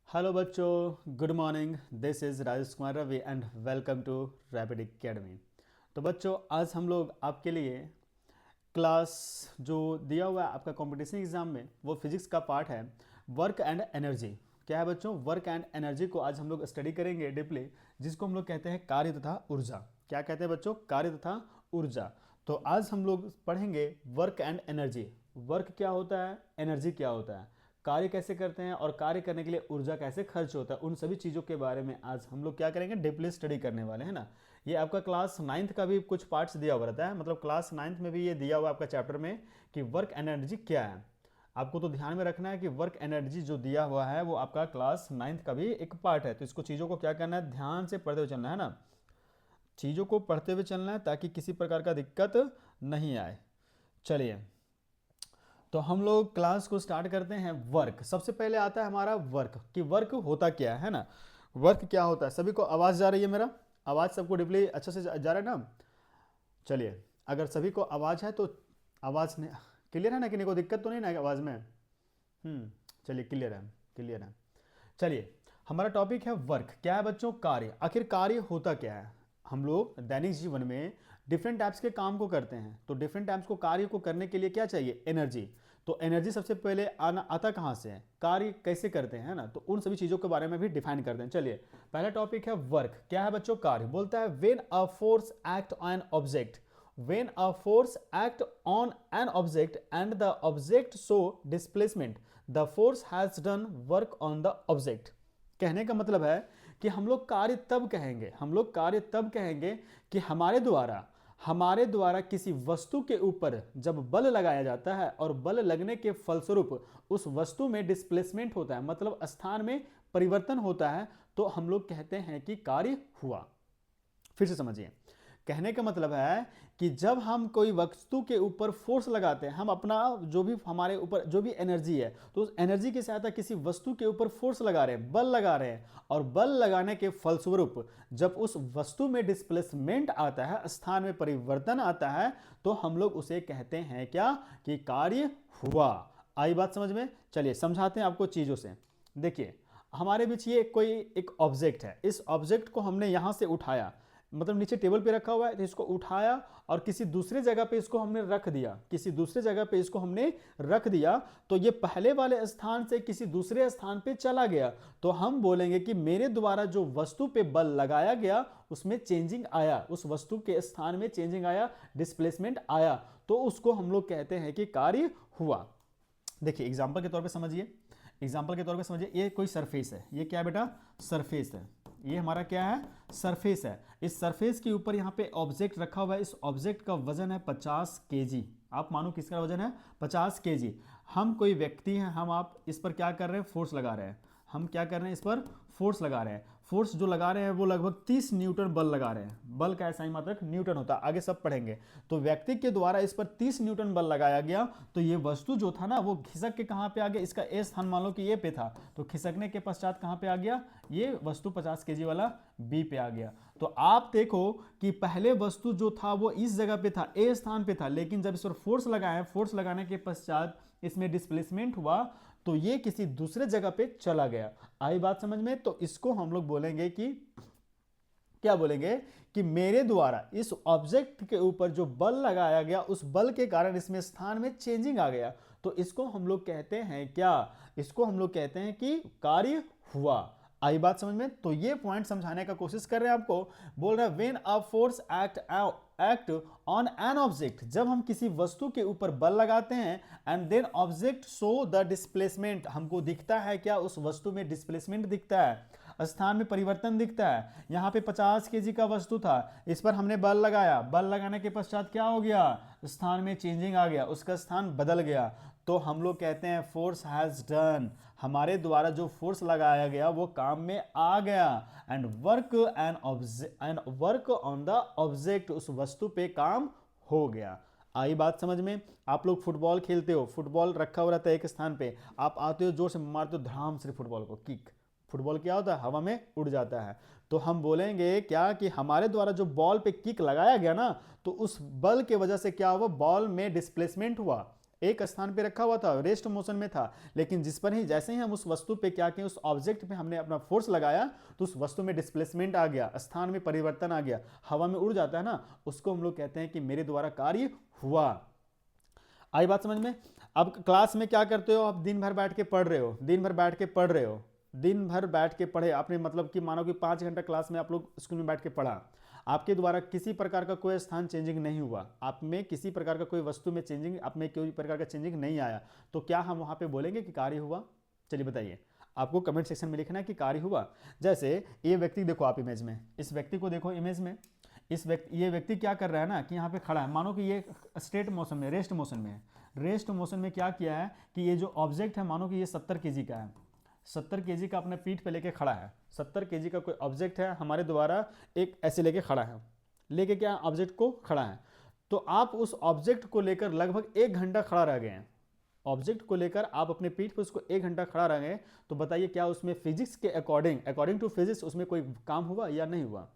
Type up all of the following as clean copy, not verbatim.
Hello बच्चों, good morning. This is Rajesh Kumar Ravi and welcome to Rapid Academy. तो बच्चों, आज हम लोग आपके लिए क्लास जो दिया हुआ है आपका कंपटीशन एग्जाम में, वो फिजिक्स का पार्ट है वर्क एंड एनर्जी। क्या है बच्चों? वर्क एंड एनर्जी को आज हम लोग स्टडी करेंगे डीपली, जिसको हम लोग कहते हैं कार्य तथा ऊर्जा। क्या कहते हैं बच्चों? कार्य तथा ऊर्जा। तो आज हम लोग पढ़ेंगे वर्क एंड एनर्जी। वर्क क्या होता है, एनर्जी क्या होता है, कार्य कैसे करते हैं और कार्य करने के लिए ऊर्जा कैसे खर्च होता है, उन सभी चीज़ों के बारे में आज हम लोग क्या करेंगे, डीपली स्टडी करने वाले हैं ना। ये आपका क्लास नाइन्थ का भी कुछ पार्ट्स दिया हुआ रहता है, मतलब क्लास नाइन्थ में भी ये दिया हुआ आपका चैप्टर में कि वर्क एनर्जी क्या है। आपको तो ध्यान में रखना है कि वर्क एनर्जी जो दिया हुआ है वो आपका क्लास नाइन्थ का भी एक पार्ट है। तो इसको चीज़ों को क्या करना है, ध्यान से पढ़ते हुए चलना है ना, चीज़ों को पढ़ते हुए चलना है ताकि किसी प्रकार का दिक्कत नहीं आए। चलिए, तो हम लोग क्लास को स्टार्ट करते हैं। वर्क सबसे पहले आता है हमारा वर्क, कि वर्क होता क्या है ना। वर्क क्या होता है? सभी को आवाज़ जा रही है? मेरा आवाज़ सबको डिपली अच्छे से जा रहा है ना? चलिए, अगर सभी को आवाज़ है तो आवाज़ क्लियर है ना, कि नहीं कोई दिक्कत तो नहीं ना आवाज़ में? चलिए, क्लियर है, क्लियर है। चलिए, हमारा टॉपिक है वर्क। क्या है बच्चों? कार्य। आखिर कार्य होता क्या है? हम लोग दैनिक जीवन में डिफरेंट टाइप्स के काम को करते हैं, तो डिफरेंट टाइप्स को कार्य को करने के लिए क्या चाहिए? एनर्जी। तो एनर्जी सबसे पहले आना आता कहाँ से है, कार्य कैसे करते हैं ना, तो उन सभी चीज़ों के बारे में भी डिफाइन करते हैं। चलिए, पहला टॉपिक है वर्क। क्या है बच्चों? कार्य। बोलता है when a force act on an object, when a force act on an object and the object show displacement, the force has done work on the object। कहने का मतलब है कि हम लोग कार्य तब कहेंगे, कि हमारे द्वारा किसी वस्तु के ऊपर जब बल लगाया जाता है और बल लगने के फलस्वरूप उस वस्तु में डिस्प्लेसमेंट होता है, मतलब स्थान में परिवर्तन होता है, तो हम लोग कहते हैं कि कार्य हुआ। फिर से समझिए, कहने का मतलब है कि जब हम कोई वस्तु के ऊपर फोर्स लगाते हैं, हम अपना जो भी हमारे ऊपर जो भी एनर्जी है, तो उस एनर्जी की सहायता किसी वस्तु के ऊपर फोर्स लगा रहे हैं, बल लगा रहे हैं, और बल लगाने के फलस्वरूप जब उस वस्तु में डिस्प्लेसमेंट आता है, स्थान में परिवर्तन आता है, तो हम लोग उसे कहते हैं क्या, कि कार्य हुआ। आई बात समझ में? चलिए समझाते हैं आपको चीजों से। देखिए, हमारे बीच ये कोई एक ऑब्जेक्ट है, इस ऑब्जेक्ट को हमने यहां से उठाया, मतलब नीचे टेबल पे रखा हुआ है, तो इसको उठाया और किसी दूसरे जगह पे इसको हमने रख दिया, तो ये पहले वाले स्थान से किसी दूसरे स्थान पे चला गया, तो हम बोलेंगे कि मेरे द्वारा जो वस्तु पे बल लगाया गया उसमें चेंजिंग आया, उस वस्तु के स्थान में चेंजिंग आया, डिस्प्लेसमेंट आया, तो उसको हम लोग कहते हैं कि कार्य हुआ। देखिए, एग्जाम्पल के तौर पे समझिए, ये कोई सरफेस है, ये क्या है बेटा? सरफेस है। ये हमारा क्या है? सरफेस है। इस सरफेस के ऊपर यहाँ पे ऑब्जेक्ट रखा हुआ है, इस ऑब्जेक्ट का वजन है 50 केजी। आप मानो किसका वजन है? 50 केजी। हम कोई व्यक्ति हैं, आप इस पर क्या कर रहे हैं? फोर्स लगा रहे हैं। इस पर फोर्स लगा रहे हैं। फोर्स जो लगा रहे हैं वो लगभग 30 न्यूटन बल लगा रहे हैं। बल का SI मात्रक न्यूटन होता है, आगे सब पढ़ेंगे। तो व्यक्ति के द्वारा इस पर 30 न्यूटन बल लगाया गया, तो ये वस्तु जो था ना, वो खिसक के कहां पे आ गया? इसका ए स्थान मान लो कि ये पे था, तो खिसकने के पश्चात कहां पे आ गया? ये वस्तु 50 केजी वाला बी पे आ गया। तो आप देखो कि पहले वस्तु जो था वो इस जगह पे था, ए स्थान पे था, लेकिन जब इस पर फोर्स लगाया, फोर्स लगाने के पश्चात इसमें डिस्प्लेसमेंट हुआ, तो ये किसी दूसरे जगह पे चला गया। आई बात समझ में? तो इसको हम लोग बोलेंगे कि क्या बोलेंगे, कि मेरे द्वारा इस ऑब्जेक्ट के ऊपर जो बल लगाया गया, उस बल के कारण इसमें स्थान में चेंजिंग आ गया, तो इसको हम लोग कहते हैं क्या? इसको हम लोग कहते हैं कि कार्य हुआ। आई बात समझ में? तो ये पॉइंट समझाने का कोशिश कर रहे हैं आपको। बोल रहा है when a force act on an object, जब हम किसी वस्तु के ऊपर बल लगाते हैं, and then object show the displacement, हमको दिखता है क्या? उस वस्तु में डिस्प्लेसमेंट दिखता है, स्थान में परिवर्तन दिखता है। यहां पे 50 केजी का वस्तु था, इस पर हमने बल लगाया, बल लगाने के पश्चात क्या हो गया? स्थान में चेंजिंग आ गया, उसका स्थान बदल गया, तो हम लोग कहते हैं फोर्स हैज डन, हमारे द्वारा जो फोर्स लगाया गया वो काम में आ गया, and work on the object, उस वस्तु पे काम हो गया। आई बात समझ में? आप लोग फुटबॉल खेलते हो, फुटबॉल रखा हुआ रहता है एक स्थान पे, आप आते हो, जोर से मारते हो, धड़ाम से फुटबॉल को किक, फुटबॉल क्या होता है? हवा में उड़ जाता है। तो हम बोलेंगे क्या, कि हमारे द्वारा जो बॉल पे किक लगाया गया ना, तो उस बल के वजह से क्या हुआ? बॉल में डिस्प्लेसमेंट हुआ, एक स्थान पे रखा हुआ था, रेस्ट मोशन में था, लेकिन जिस पर ही जैसे ही हम उस वस्तु पे क्या किए, उस ऑब्जेक्ट पे हमने अपना फोर्स लगाया तो उस वस्तु में डिस्प्लेसमेंट आ गया, स्थान में परिवर्तन आ गया, हवा में उड़ जाता है ना, उसको हम लोग कहते हैं कि मेरे द्वारा कार्य हुआ। आई बात समझ में? अब क्लास में क्या करते हो, आप दिन भर बैठ के पढ़ रहे हो, दिन भर बैठ के पढ़ रहे हो, दिन भर बैठ के पढ़े आपने, मतलब कि मानो कि 5 घंटा क्लास में आप लोग स्कूल में बैठ के पढ़ा, आपके द्वारा किसी प्रकार का कोई स्थान चेंजिंग नहीं हुआ, आप में किसी प्रकार का कोई वस्तु में चेंजिंग, आप में कोई प्रकार का चेंजिंग नहीं आया, तो क्या हम वहां पे बोलेंगे कि कार्य हुआ? चलिए बताइए, आपको कमेंट सेक्शन में लिखना है कि कार्य हुआ। जैसे ये व्यक्ति देखो आप इमेज में, इस व्यक्ति को देखो इमेज में, ये व्यक्ति क्या कर रहा है ना कि यहाँ पे खड़ा है, मानो कि ये स्ट्रेट मोशन में, रेस्ट मोशन में है। रेस्ट मोशन में क्या किया है कि ये जो ऑब्जेक्ट है, मानो कि ये 70 केजी का है, 70 केजी का अपने पीठ पे लेके खड़ा है, 70 केजी का कोई ऑब्जेक्ट है हमारे द्वारा एक ऐसे लेके खड़ा है, लेके क्या ऑब्जेक्ट को खड़ा है, तो आप उस ऑब्जेक्ट को लेकर लगभग 1 घंटा खड़ा रह गए हैं, ऑब्जेक्ट को लेकर आप अपने पीठ पर उसको 1 घंटा खड़ा रह गए, तो बताइए क्या उसमें फिजिक्स के अकॉर्डिंग टू फिजिक्स उसमें कोई काम हुआ या नहीं हुआ?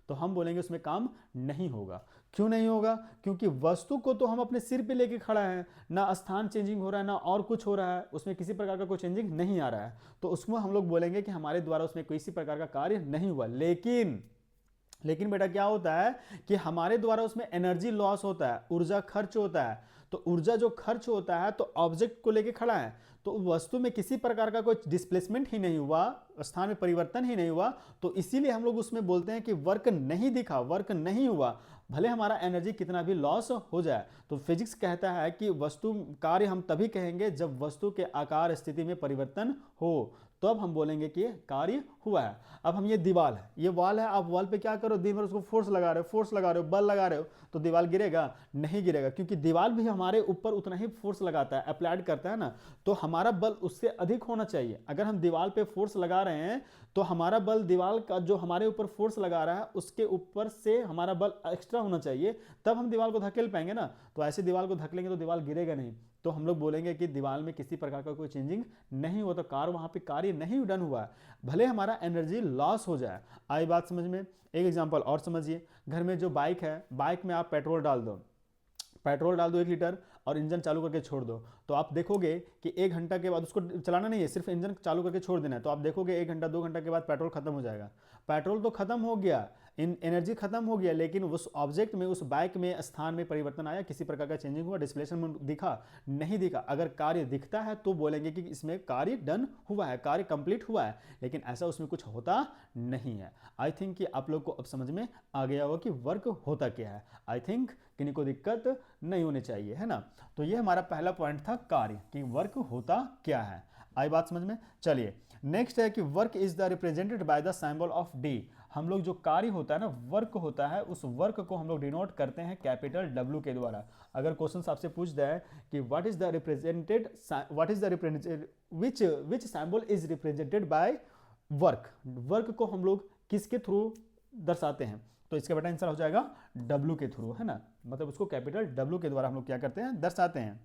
तो हम बोलेंगे उसमें काम नहीं होगा। क्यों नहीं होगा? क्योंकि वस्तु को तो हम अपने सिर पे लेके खड़ा है, ना स्थान चेंजिंग हो रहा है ना और कुछ हो रहा है, उसमें किसी प्रकार का कोई चेंजिंग नहीं आ रहा है, तो उसमें हम लोग बोलेंगे कि हमारे द्वारा उसमें किसी प्रकार का कार्य नहीं हुआ। लेकिन बेटा क्या होता है कि हमारे द्वारा उसमें एनर्जी लॉस होता है, ऊर्जा खर्च होता है, तो ऊर्जा जो खर्च होता है तो ऑब्जेक्ट को लेके खड़ा है, तो वस्तु में किसी प्रकार का कोई डिस्प्लेसमेंट ही नहीं हुआ, स्थान में परिवर्तन ही नहीं हुआ, तो इसीलिए हम लोग उसमें बोलते हैं कि वर्क नहीं दिखा, वर्क नहीं हुआ, भले हमारा एनर्जी कितना भी लॉस हो जाए। तो फिजिक्स कहता है कि वस्तु कार्य हम तभी कहेंगे जब वस्तु के आकार स्थिति में परिवर्तन हो, तो अब हम बोलेंगे कि कार्य हुआ है। अब हम ये दीवार है, ये वॉल है, आप वॉल पे क्या करो, दिन भर उसको फोर्स लगा रहे हो, बल लगा रहे हो, तो दीवार गिरेगा? नहीं गिरेगा, क्योंकि दीवार भी हमारे ऊपर उतना ही फोर्स लगाता है, अप्लाइड करता है ना, तो हमारा बल उससे अधिक होना चाहिए। अगर हम दीवार पे फोर्स लगा रहे हैं तो हमारा बल दीवार का जो हमारे ऊपर फोर्स लगा रहा है उसके ऊपर से हमारा बल एक्स्ट्रा होना चाहिए, तब हम दीवार को धकेल पाएंगे ना, तो ऐसे दीवार को धकेलेंगे तो दीवार गिरेगा नहीं। तो हम लोग बोलेंगे कि दीवार में किसी प्रकार का कोई चेंजिंग नहीं हुआ, तो वहां पे कार्य नहीं डन हुआ है, भले हमारा एनर्जी लॉस हो जाए। आई बात समझ में? एक एग्जांपल और समझिए, घर में जो बाइक है, बाइक में आप पेट्रोल डाल दो 1 लीटर और इंजन चालू करके छोड़ दो, तो आप देखोगे कि 1 घंटा के बाद, उसको चलाना नहीं है, सिर्फ इंजन चालू करके छोड़ देना है, तो आप देखोगे 1 घंटा 2 घंटा के बाद पेट्रोल खत्म हो जाएगा। पेट्रोल तो खत्म हो गया, एनर्जी खत्म हो गया, लेकिन उस ऑब्जेक्ट में, उस बाइक में स्थान में परिवर्तन आया, किसी प्रकार का चेंजिंग हुआ, डिस्प्लेसमेंट दिखा? नहीं दिखा। अगर कार्य दिखता है तो बोलेंगे कि इसमें कार्य डन हुआ है, कार्य कंप्लीट हुआ है, लेकिन ऐसा उसमें कुछ होता नहीं है। आई थिंक कि आप लोग को अब समझ में आ गया होगा कि वर्क होता क्या है। आई थिंक किन्हीं को दिक्कत नहीं होनी चाहिए, है ना? तो ये हमारा पहला पॉइंट था, कार्य, कि वर्क होता क्या है। आई बात समझ में? चलिए नेक्स्ट है कि work is the represented by the symbol of D. हम लोग जो कार्य होता है ना, वर्क होता है, उस वर्क को हम लोग डिनोट करते हैं कैपिटल डब्ल्यू के द्वारा। अगर क्वेश्चन आपसे पूछ दे कि what is the represented which symbol is represented by work, work को हम लोग किसके थ्रू दर्शाते हैं, तो इसका बेटा आंसर हो जाएगा डब्ल्यू के थ्रू, है ना, मतलब उसको कैपिटल डब्ल्यू के द्वारा हम लोग क्या करते हैं, दर्शाते हैं।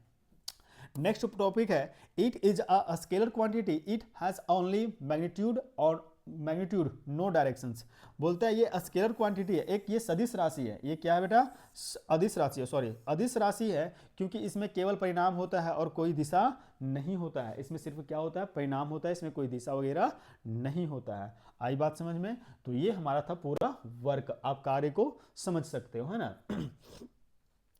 नेक्स्ट टॉपिक है, it is a scalar quantity, it has only magnitude और मैग्नीट्यूड नो डायरेक्शंस। बोलता है ये स्केलर क्वांटिटी है, एक ये सदिश राशि है, ये क्या है बेटा, अदिश राशि है, सॉरी अदिश राशि है, क्योंकि इसमें केवल परिणाम होता है और कोई दिशा नहीं होता है, इसमें सिर्फ क्या होता है, परिणाम होता है, इसमें कोई दिशा वगैरह नहीं होता है। आई बात समझ में? तो ये हमारा था पूरा वर्क, आप कार्य को समझ सकते हो, है ना।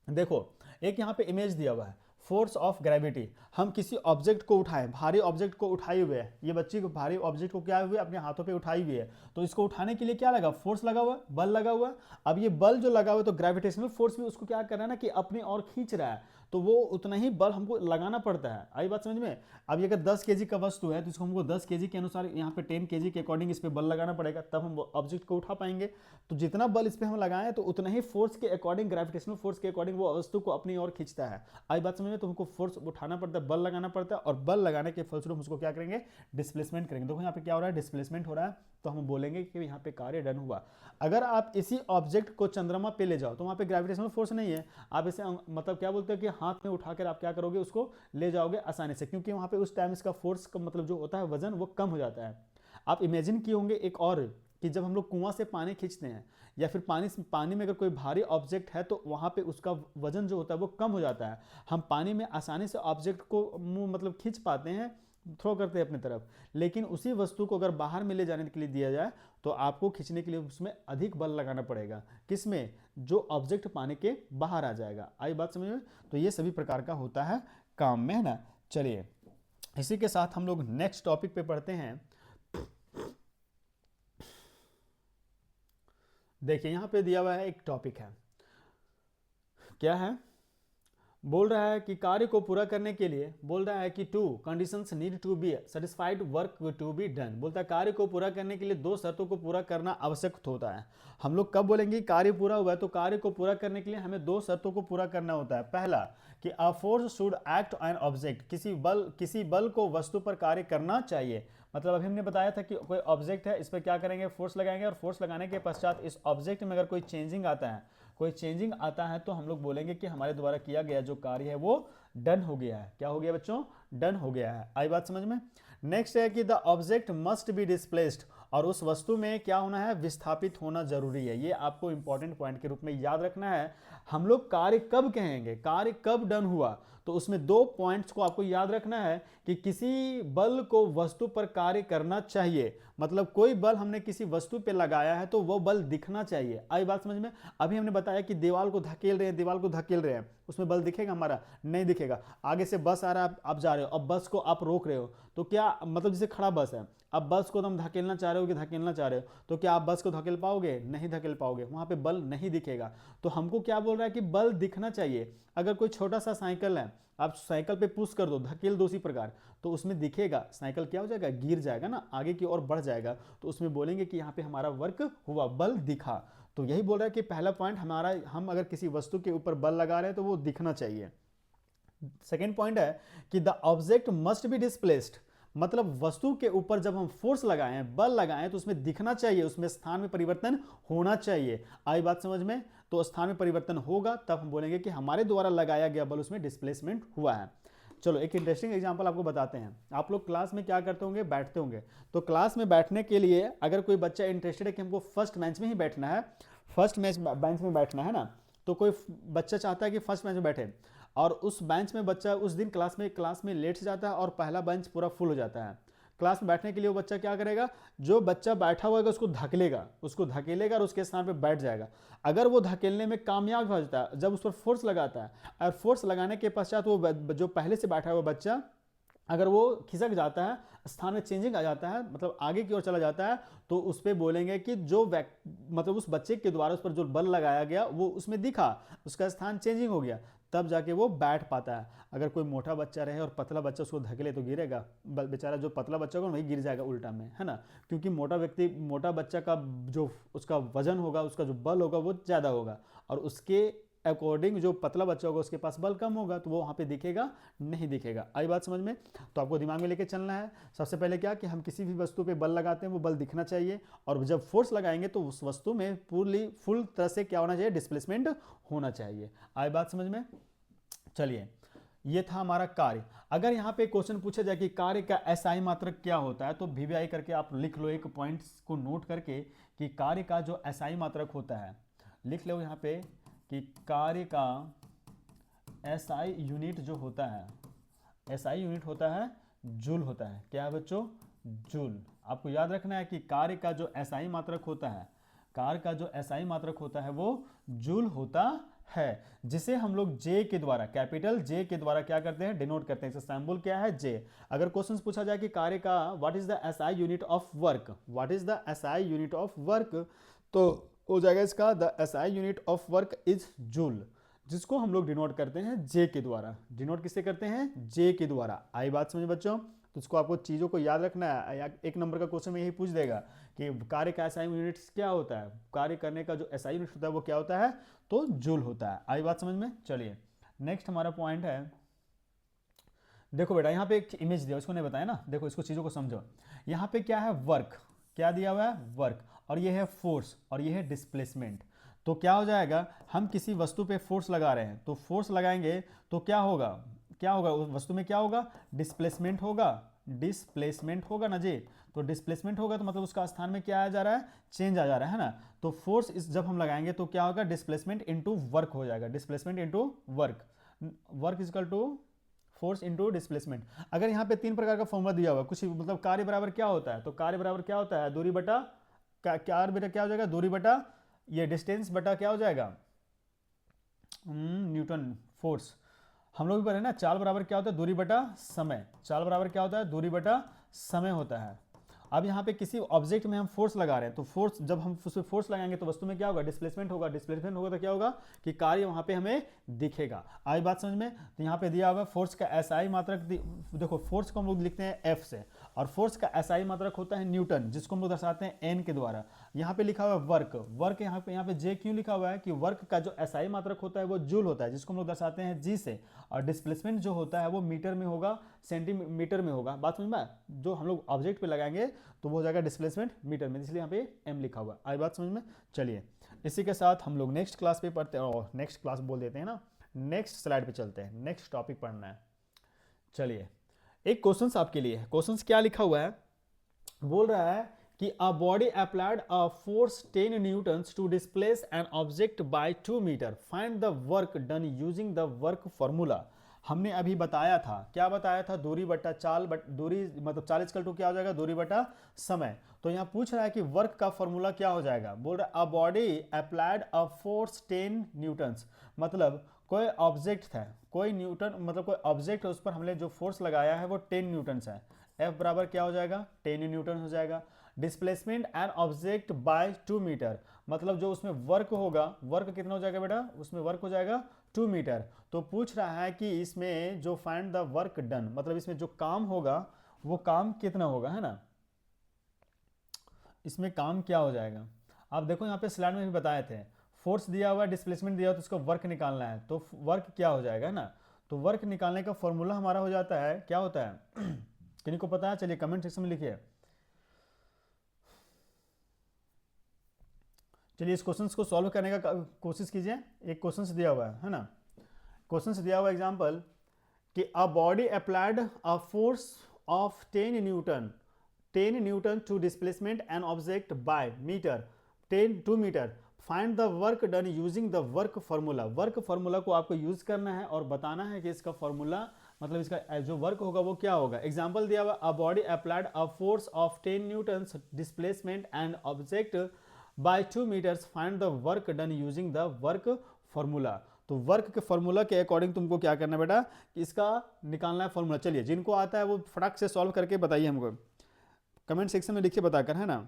देखो एक यहाँ पे इमेज दिया हुआ है, फोर्स ऑफ ग्रेविटी। हम किसी ऑब्जेक्ट को उठाएं, भारी ऑब्जेक्ट को उठाए हुए है, ये बच्ची को भारी ऑब्जेक्ट को क्या हुए, अपने हाथों पे उठाई हुई है, तो इसको उठाने के लिए क्या लगा, फोर्स लगा हुआ, बल लगा हुआ। अब ये बल जो लगा हुआ है, तो ग्रेविटेशनल फोर्स भी उसको क्या कर रहा है ना कि अपनी ओर खींच रहा है, तो वो उतना ही बल हमको लगाना पड़ता है। आई बात समझ में? अब ये अगर 10 केजी का वस्तु है तो इसको हमको 10 केजी के अनुसार यहाँ पे 10 केजी के अकॉर्डिंग इस पे बल लगाना पड़ेगा, तब हम ऑब्जेक्ट को उठा पाएंगे। तो जितना बल इस पे हम लगाएं तो उतना ही फोर्स के अकॉर्डिंग, ग्रेविटेशनल फोर्स के अकॉर्डिंग वो वस्तु को अपनी ओर खींचता है। आई बात समझ में? तो हमको फोर्स उठाना पड़ता है, बल लगाना पड़ता है, और बल लगाने के फलस्वरूप उसको क्या करेंगे, डिस्प्लेसमेंट करेंगे। देखो यहाँ पे क्या हो रहा है, डिस्प्लेसमेंट हो रहा है, तो हम बोलेंगे कि यहाँ पे कार्य डन हुआ। अगर आप इसी ऑब्जेक्ट को चंद्रमा पे ले जाओ तो वहाँ पे ग्रेविटेशनल फोर्स नहीं है, आप इसे मतलब क्या बोलते हैं कि हाथ में उठाकर आप क्या करोगे, उसको ले जाओगे आसानी से, क्योंकि वहाँ पे उस टाइम इसका फोर्स का मतलब जो होता है वजन वो कम हो जाता है। आप इमेजिन किए होंगे एक और कि जब हम लोग कुआं से पानी खींचते हैं या फिर पानी में अगर कोई भारी ऑब्जेक्ट है तो वहाँ पे उसका वजन जो होता है वो कम हो जाता है। हम पानी में आसानी से ऑब्जेक्ट को मतलब खींच पाते हैं, थ्रो करते हैं अपनी तरफ, लेकिन उसी वस्तु को अगर बाहर में ले जाने के लिए दिया जाए तो आपको खींचने के लिए उसमें अधिक बल लगाना पड़ेगा। किसमें? जो ऑब्जेक्ट पानी के बाहर आ जाएगा। आई बात समझ में? तो ये सभी प्रकार का होता है काम में, है ना। चलिए इसी के साथ हम लोग नेक्स्ट टॉपिक पे पढ़ते हैं। देखिए यहाँ पे दिया हुआ है एक टॉपिक है, क्या है? बोल रहा है कि कार्य को पूरा करने के लिए बोल रहा है कि two conditions need to be satisfied work to be done. बोलता है कार्य को पूरा करने के लिए दो शर्तों को पूरा करना आवश्यक होता है। हम लोग कब बोलेंगे कार्य पूरा हुआ है? तो कार्य को पूरा करने के लिए हमें दो शर्तों को पूरा करना होता है। पहला कि a force should act on object, किसी बल को वस्तु पर कार्य करना चाहिए। मतलब अभी हमने बताया था कि कोई ऑब्जेक्ट है, इस पर क्या करेंगे? फोर्स लगाएंगे, और फोर्स लगाने के पश्चात इस ऑब्जेक्ट में अगर कोई चेंजिंग आता है तो हम लोग बोलेंगे कि हमारे द्वारा किया गया जो कार्य है वो डन हो गया है। क्या हो गया बच्चों? डन हो गया है। आई बात समझ में? नेक्स्ट है कि the object must be displaced, और उस वस्तु में क्या होना है? विस्थापित होना जरूरी है। ये आपको इंपॉर्टेंट पॉइंट के रूप में याद रखना है। हम लोग कार्य कब कहेंगे, कार्य कब डन हुआ, तो उसमें दो पॉइंट्स को आपको याद रखना है कि किसी बल को वस्तु पर कार्य करना चाहिए। मतलब कोई बल हमने किसी वस्तु पे लगाया है तो वो बल दिखना चाहिए। आई बात समझ में? अभी हमने बताया कि दीवार को धकेल रहे हैं, उसमें बल दिखेगा हमारा? नहीं दिखेगा। आगे से बस आ रहा है, आप जा रहे हो, अब बस को आप रोक रहे हो तो क्या मतलब, जैसे खड़ा बस है, अब बस को तुम धकेलना चाह रहे हो तो क्या आप बस को धकेल पाओगे? नहीं धकेल पाओगे, वहां पे बल नहीं दिखेगा। तो हमको क्या बोल रहा है कि बल दिखना चाहिए। अगर कोई छोटा सा साइकिल है, आप साइकिल पे पुश कर दो, धकेल दो उसी प्रकार, तो उसमें दिखेगा, साइकिल क्या हो जाएगा? गिर जाएगा ना, आगे की ओर बढ़ जाएगा। तो उसमें बोलेंगे कि यहाँ पे हमारा वर्क हुआ, बल दिखा। तो यही बोल रहा है कि पहला पॉइंट हमारा, हम अगर किसी वस्तु के ऊपर बल लगा रहे हैं तो वो दिखना चाहिए। सेकेंड पॉइंट है कि the object must be displaced, मतलब वस्तु के ऊपर जब हम फोर्स लगाएं, बल लगाएं, तो उसमें दिखना चाहिए, उसमें स्थान में परिवर्तन होना चाहिए। आई बात समझ में? तो स्थान में परिवर्तन होगा तब हम बोलेंगे कि हमारे द्वारा लगाया गया बल उसमें डिस्प्लेसमेंट हुआ है। चलो एक इंटरेस्टिंग एग्जांपल आपको बताते हैं। आप लोग क्लास में क्या करते होंगे? बैठते होंगे। तो क्लास में बैठने के लिए अगर कोई बच्चा इंटरेस्टेड है कि हमको फर्स्ट बेंच में ही बैठना है, फर्स्ट बेंच में बैठना है ना, तो कोई बच्चा चाहता है कि फर्स्ट बेंच में बैठे, और उस बेंच में बच्चा उस दिन क्लास में लेट जाता है और पहला बेंच पूरा फुल हो जाता है। क्लास में बैठने के लिए वो बच्चा क्या करेगा? जो बच्चा बैठा हुआ है उसको धकेलेगा और उसके स्थान पे बैठ जाएगा। अगर वो धकेलने में कामयाब हो जाता है, जब उस पर फोर्स लगाता है, और फोर्स लगाने के पश्चात वो जो पहले से बैठा हुआ बच्चा अगर वो खिसक जाता है, स्थान में चेंजिंग आ जाता है, मतलब आगे की ओर चला जाता है, तो उस पर बोलेंगे कि जो मतलब उस बच्चे के द्वारा उस पर जो बल लगाया गया वो उसमें दिखा, उसका स्थान चेंजिंग हो गया, तब जाके वो बैठ पाता है। अगर कोई मोटा बच्चा रहे और पतला बच्चा उसको धकेले तो गिरेगा, बेचारा जो पतला बच्चा होगा वही गिर जाएगा उल्टा में, है ना। क्योंकि मोटा बच्चा का जो उसका वजन होगा, उसका जो बल होगा वो ज़्यादा होगा, और उसके अकॉर्डिंग जो पतला बच्चा होगा उसके पास बल कम होगा, तो वो वहाँ पे दिखेगा नहीं दिखेगा। आई बात समझ में? तो आपको दिमाग में लेके चलना है। सबसे पहले क्या कि हम किसी भी वस्तु पे बल लगाते हैं वो बल दिखना चाहिए, और जब फोर्स लगाएंगे तो उस वस्तु में फुल तरह से क्या होना चाहिए? डिस्प्लेसमेंट होना चाहिए। आई बात समझ में? चलिए ये था हमारा कार्य। अगर यहाँ पे क्वेश्चन पूछा जाए कि कार्य का एसआई मात्रक क्या होता है, तो वीवीआई करके आप लिख लो, एक पॉइंट्स को नोट करके कि कार्य का जो एसआई मात्रक होता है, लिख लो यहाँ पे कि कार्य का एसआई यूनिट जो होता है, एसआई यूनिट होता है जूल होता है। क्या है बच्चों? जूल। आपको याद रखना है कि कार्य का जो एसआई मात्रक होता है, कार्य का जो एसआई मात्रक होता है वो जूल होता है, जिसे हम लोग जे के द्वारा, कैपिटल जे के द्वारा क्या करते हैं? डिनोट करते हैं। इसका सिंबल क्या है? जे। अगर क्वेश्चन पूछा जाए कि कार्य का what is the SI unit of work, what is the SI unit of work, तो हो जाएगा इसका the SI unit of work is joule, जिसको हम लोग डिनोट करते हैं जे के द्वारा। डिनोट किससे करते हैं? जे के द्वारा। आई बात समझ बच्चों? तो इसको आपको चीज़ों को याद रखना है। एक नंबर का क्वेश्चन में यही पूछ देगा कि कार्य का एसआई यूनिट क्या होता है, कार्य करने का जो एसआई यूनिट होता है वो क्या होता है? तो जूल होता है। आई बात समझ में? चलिए नेक्स्ट हमारा पॉइंट है, देखो बेटा यहाँ पे एक इमेज दिया, उसको नहीं बताया ना, देखो इसको चीज़ों को समझो। यहाँ पे क्या है? वर्क। क्या दिया हुआ है? वर्क। और ये है फोर्स, और ये है डिस्प्लेसमेंट। तो क्या हो जाएगा? हम किसी वस्तु पे फोर्स लगा रहे हैं, तो फोर्स लगाएंगे तो क्या होगा? उस वस्तु में क्या होगा? डिस्प्लेसमेंट होगा, डिस्प्लेसमेंट होगा ना जी। तो डिस्प्लेसमेंट होगा तो मतलब उसका स्थान में क्या आ जा रहा है, चेंज आ जा रहा है ना। तो फोर्स इस जब हम लगाएंगे तो क्या होगा, डिस्प्लेसमेंट इनटू वर्क हो जाएगा, displacement into work, work is equal to force into displacement. अगर यहाँ पे 3 प्रकार का फॉर्मूला दिया हुआ है, कुछ मतलब कार्य बराबर क्या होता है, तो कार्य बराबर क्या होता है, दूरी बटा कार्य बटा क्या हो जाएगा, दूरी बटा ये डिस्टेंस बटा क्या हो जाएगा, न्यूटन फोर्स। हम लोग भी पढ़े ना, चाल बराबर क्या होता है, दूरी बटा समय, चाल बराबर क्या होता है, दूरी बटा समय होता है। अब यहाँ पे किसी ऑब्जेक्ट में हम फोर्स लगा रहे हैं, तो फोर्स जब हम उस पर फोर्स लगाएंगे तो वस्तु में क्या होगा, डिस्प्लेसमेंट होगा, डिस्प्लेसमेंट होगा तो क्या होगा कि कार्य वहाँ पे हमें दिखेगा। आई बात समझ में। तो यहाँ पे दिया हुआ फोर्स का एसआई मात्रक, देखो फोर्स को हम लोग लिखते हैं एफ से, और फोर्स का एसआई मात्रक होता है न्यूटन, जिसको हम लोग दर्शाते हैं एन के द्वारा। यहाँ पे लिखा हुआ है वर्क, वर्क यहाँ पे जे क्यों लिखा हुआ है कि वर्क का जो एसआई मात्रक होता है वो जूल होता है, जिसको हम लोग दर्शाते हैं जी से, और डिस्प्लेसमेंट जो होता है वो मीटर में होगा, सेंटीमीटर में होगा। बात समझ में, जो हम लोग ऑब्जेक्ट पे लगाएंगे तो वो हो जाएगा डिस्प्लेसमेंट मीटर में, इसलिए यहाँ पे एम लिखा हुआ है। आई बात समझ में। चलिए इसी के साथ हम लोग नेक्स्ट क्लास पे पढ़ते हैं, और नेक्स्ट क्लास बोल देते हैं ना, नेक्स्ट स्लाइड पे चलते हैं, नेक्स्ट टॉपिक पढ़ना है। चलिए एक क्वेश्चन आपके लिए है, क्वेश्चन क्या लिखा हुआ है, बोल रहा है कि a body applied a force 10 newtons to displace an object by 2 meter. Find the work done using the work formula. हमने अभी बताया था, क्या बताया था, दूरी बटा चाल दूरी मतलब चाल इक्वल टू क्या हो जाएगा, दूरी बटा समय। तो यहाँ पूछ रहा है कि वर्क का फॉर्मूला क्या हो जाएगा, बोल रहा है a body applied a force 10 newtons, मतलब कोई ऑब्जेक्ट था, कोई न्यूटन मतलब कोई ऑब्जेक्ट है, उस पर हमने जो फोर्स लगाया है वो 10 न्यूटन्स है। F बराबर क्या हो जाएगा, 10 न्यूटन हो जाएगा। Displacement an object by 2 meter, मतलब जो उसमें वर्क होगा, वर्क कितना हो जाएगा बेटा, उसमें वर्क हो जाएगा 2 मीटर। तो पूछ रहा है कि इसमें जो फाइंड द वर्क डन, मतलब इसमें जो काम होगा वो काम कितना होगा, है ना, इसमें काम क्या हो जाएगा। आप देखो यहाँ पे स्लाइड में भी बताए थे, फोर्स दिया हुआ है, डिस्प्लेसमेंट दिया हुआ, तो उसको वर्क निकालना है, तो वर्क क्या हो जाएगा, है ना। तो वर्क निकालने का फॉर्मूला हमारा हो जाता है, क्या होता है किन्हीं को पता है, चलिए कमेंट सेक्शन में लिखिए। चलिए इस क्वेश्चन को सॉल्व करने का कोशिश कीजिए। एक क्वेश्चन दिया हुआ है ना, क्वेश्चन दिया हुआ एग्जांपल कि a body applied a force of 10 newton to displacement an object by meter 2 meter, find the work done using the work formula. Work formula को आपको यूज करना है और बताना है कि इसका फार्मूला मतलब इसका जो वर्क होगा वो क्या होगा। एग्जांपल दिया हुआ, a body applied a force of 10 newton displacement and object by 2 meters, find the work done using the work formula. तो वर्क के फार्मूला के अकॉर्डिंग तुमको क्या करना है बेटा, कि इसका निकालना है फार्मूला। चलिए जिनको आता है वो फटाक से सॉल्व करके बताइए हमको, कमेंट सेक्शन में लिखिए बताकर, है ना।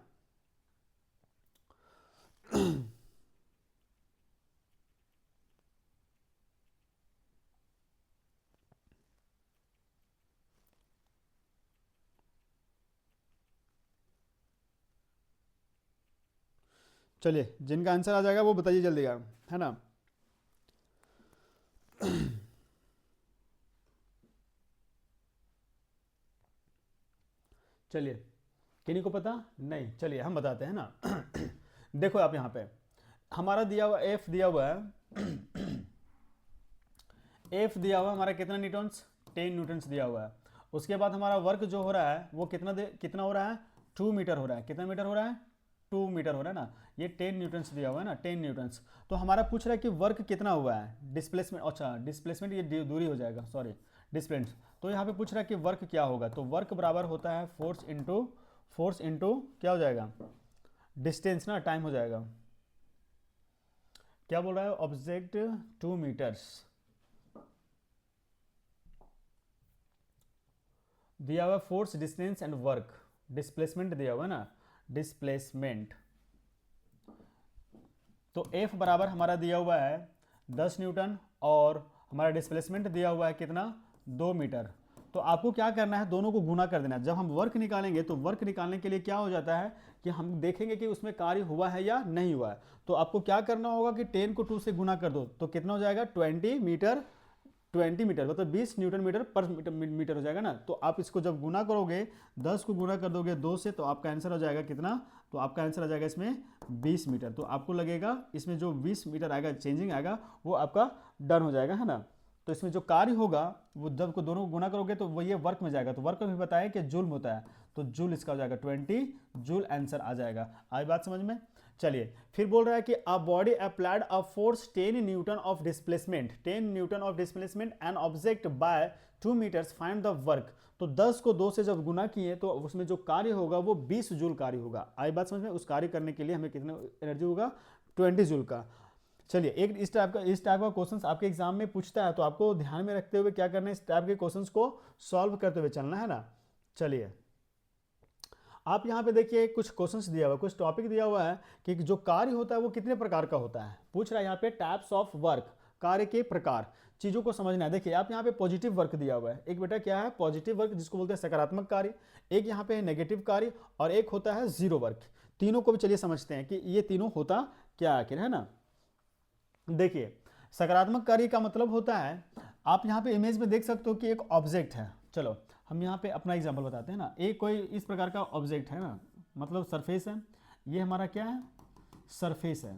चलिए जिनका आंसर आ जाएगा वो बताइए जल्दी का, है ना। चलिए किन्हीं को पता नहीं, चलिए हम बताते हैं ना। देखो आप यहाँ पे हमारा दिया हुआ एफ दिया हुआ है, एफ दिया हुआ हमारा कितना न्यूटन्स, 10 न्यूटन्स दिया हुआ है। उसके बाद हमारा वर्क जो हो रहा है वो कितना हो रहा है, 2 मीटर हो रहा है। कितना मीटर हो रहा है, 2 मीटर हो रहा है ना। ये 10 न्यूटन्स दिया हुआ है ना, 10 न्यूटन्स। तो हमारा पूछ रहा है कि वर्क कितना हुआ है, डिस्प्लेसमेंट, अच्छा डिस्प्लेसमेंट ये दूरी हो जाएगा, सॉरी डिस्प्लेसमेंट। तो यहाँ पे पूछ रहा है कि वर्क क्या होगा, तो वर्क बराबर होता है फोर्स इंटू क्या हो जाएगा, डिस्टेंस ना, टाइम हो जाएगा। क्या बोल रहा है, ऑब्जेक्ट 2 मीटर्स दिया हुआ, force distance and work, displacement दिया हुआ है ना, डिस्प्लेसमेंट। तो F बराबर हमारा दिया हुआ है 10 न्यूटन और हमारा डिस्प्लेसमेंट दिया हुआ है कितना, 2 मीटर। तो आपको क्या करना है, दोनों को गुना कर देना है। जब हम वर्क निकालेंगे तो वर्क निकालने के लिए क्या हो जाता है कि हम देखेंगे कि उसमें कार्य हुआ है या नहीं हुआ है। तो आपको क्या करना होगा कि 10 को 2 से गुना कर दो, तो कितना हो जाएगा, 20 मीटर मतलब 20 न्यूटन मीटर पर मीटर हो जाएगा ना। तो आप इसको जब गुना करोगे, 10 को गुना कर दोगे 2 से, तो आपका आंसर हो जाएगा कितना, तो आपका आंसर आ जाएगा इसमें 20 मीटर। तो आपको लगेगा इसमें जो 20 मीटर आएगा चेंजिंग आएगा वो आपका डन हो जाएगा, है ना। तो इसमें जो कार्य होगा वो जब को दोनों को गुना करोगे तो वो ये वर्क में जाएगा, तो वर्क में भी बताया कि जूल में होता है, तो जूल इसका हो जाएगा 20 जूल आंसर आ जाएगा। आई बात समझ में? चलिए फिर बोल रहा है कि a body applied a force 10 newton of displacement, 10 newton of displacement an object by 2 meters, find the work. तो 10 को 2 से जब गुना किए तो उसमें जो कार्य होगा वो 20 जूल कार्य होगा। आई बात समझ में? उस कार्य करने के लिए हमें कितना एनर्जी होगा? 20 जूल का। चलिए एक इस टाइप का क्वेश्चन आपके एग्जाम में पूछता है, तो आपको ध्यान में रखते हुए क्या करना है, इस टाइप के क्वेश्चंस को सॉल्व करते हुए चलना है ना। चलिए आप यहाँ पे देखिए कुछ क्वेश्चंस दिया हुआ है, कुछ टॉपिक दिया हुआ है कि जो कार्य होता है वो कितने प्रकार का होता है। पूछ रहा है यहाँ पे टाइप्स ऑफ वर्क, कार्य के प्रकार, चीज़ों को समझना है। देखिए आप यहाँ पे पॉजिटिव वर्क दिया हुआ है, एक बेटा क्या है पॉजिटिव वर्क जिसको बोलते हैं सकारात्मक कार्य, एक यहाँ पे है नेगेटिव कार्य और एक होता है जीरो वर्क। तीनों को भी चलिए समझते हैं कि ये तीनों होता क्या आखिर, है ना। देखिए सकारात्मक कार्य का मतलब होता है, आप यहाँ पे इमेज में देख सकते हो कि एक ऑब्जेक्ट है। चलो हम यहाँ पे अपना एग्जांपल बताते हैं ना। एक कोई इस प्रकार का ऑब्जेक्ट है ना, मतलब सरफेस है, ये हमारा क्या है सरफेस है,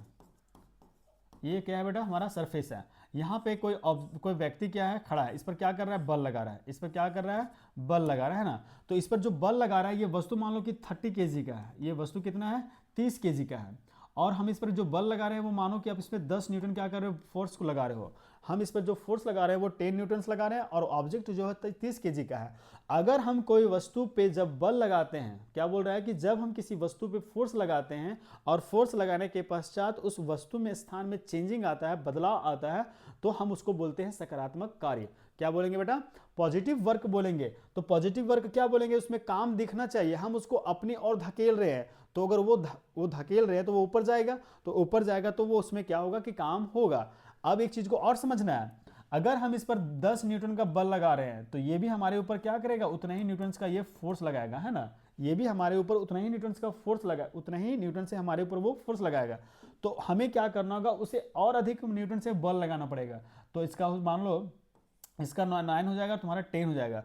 ये क्या है बेटा हमारा सरफेस है। यहाँ पे कोई व्यक्ति क्या है खड़ा है, इस पर क्या कर रहा है बल लगा रहा है, इस पर क्या कर रहा है बल लगा रहा है ना। तो इस पर जो बल लगा रहा है ये वस्तु मान लो कि 30 kg का है, ये वस्तु कितना है 30 kg का है, और हम इस पर जो बल लगा रहे हैं वो मानो कि आप इस पर 10 न्यूटन क्या कर रहे हो फोर्स को लगा रहे हो। हम इस पर जो फोर्स लगा रहे हैं वो 10 न्यूटन्स लगा रहे हैं और ऑब्जेक्ट जो है 30 kg का है। अगर हम कोई वस्तु पे जब बल लगाते हैं, क्या बोल रहा है कि जब हम किसी वस्तु पे फोर्स लगाते हैं और फोर्स लगाने के पश्चात उस वस्तु में स्थान में चेंजिंग आता है, बदलाव आता है, तो हम उसको बोलते हैं सकारात्मक कार्य। क्या बोलेंगे बेटा पॉजिटिव वर्क बोलेंगे। तो पॉजिटिव वर्क क्या बोलेंगे, उसमें काम दिखना चाहिए, हम उसको अपनी ओर धकेल रहे हैं, तो अगर वो धकेल रहे हैं तो वो ऊपर जाएगा, तो ऊपर जाएगा तो वो उसमें क्या होगा कि काम होगा। अब एक चीज को और समझना है, अगर हम इस पर 10 न्यूटन का बल लगा रहे हैं तो ये भी हमारे ऊपर क्या करेगा उतना ही न्यूटन का ये फोर्स लगाएगा, है ना। ये भी हमारे ऊपर उतना ही न्यूटन का फोर्स लगा, उतना ही न्यूटन से हमारे ऊपर वो फोर्स लगाएगा। तो हमें क्या करना होगा, उसे और अधिक न्यूटन से बल लगाना पड़ेगा। तो इसका मान लो इसका 9 हो जाएगा, तुम्हारा 10 हो जाएगा,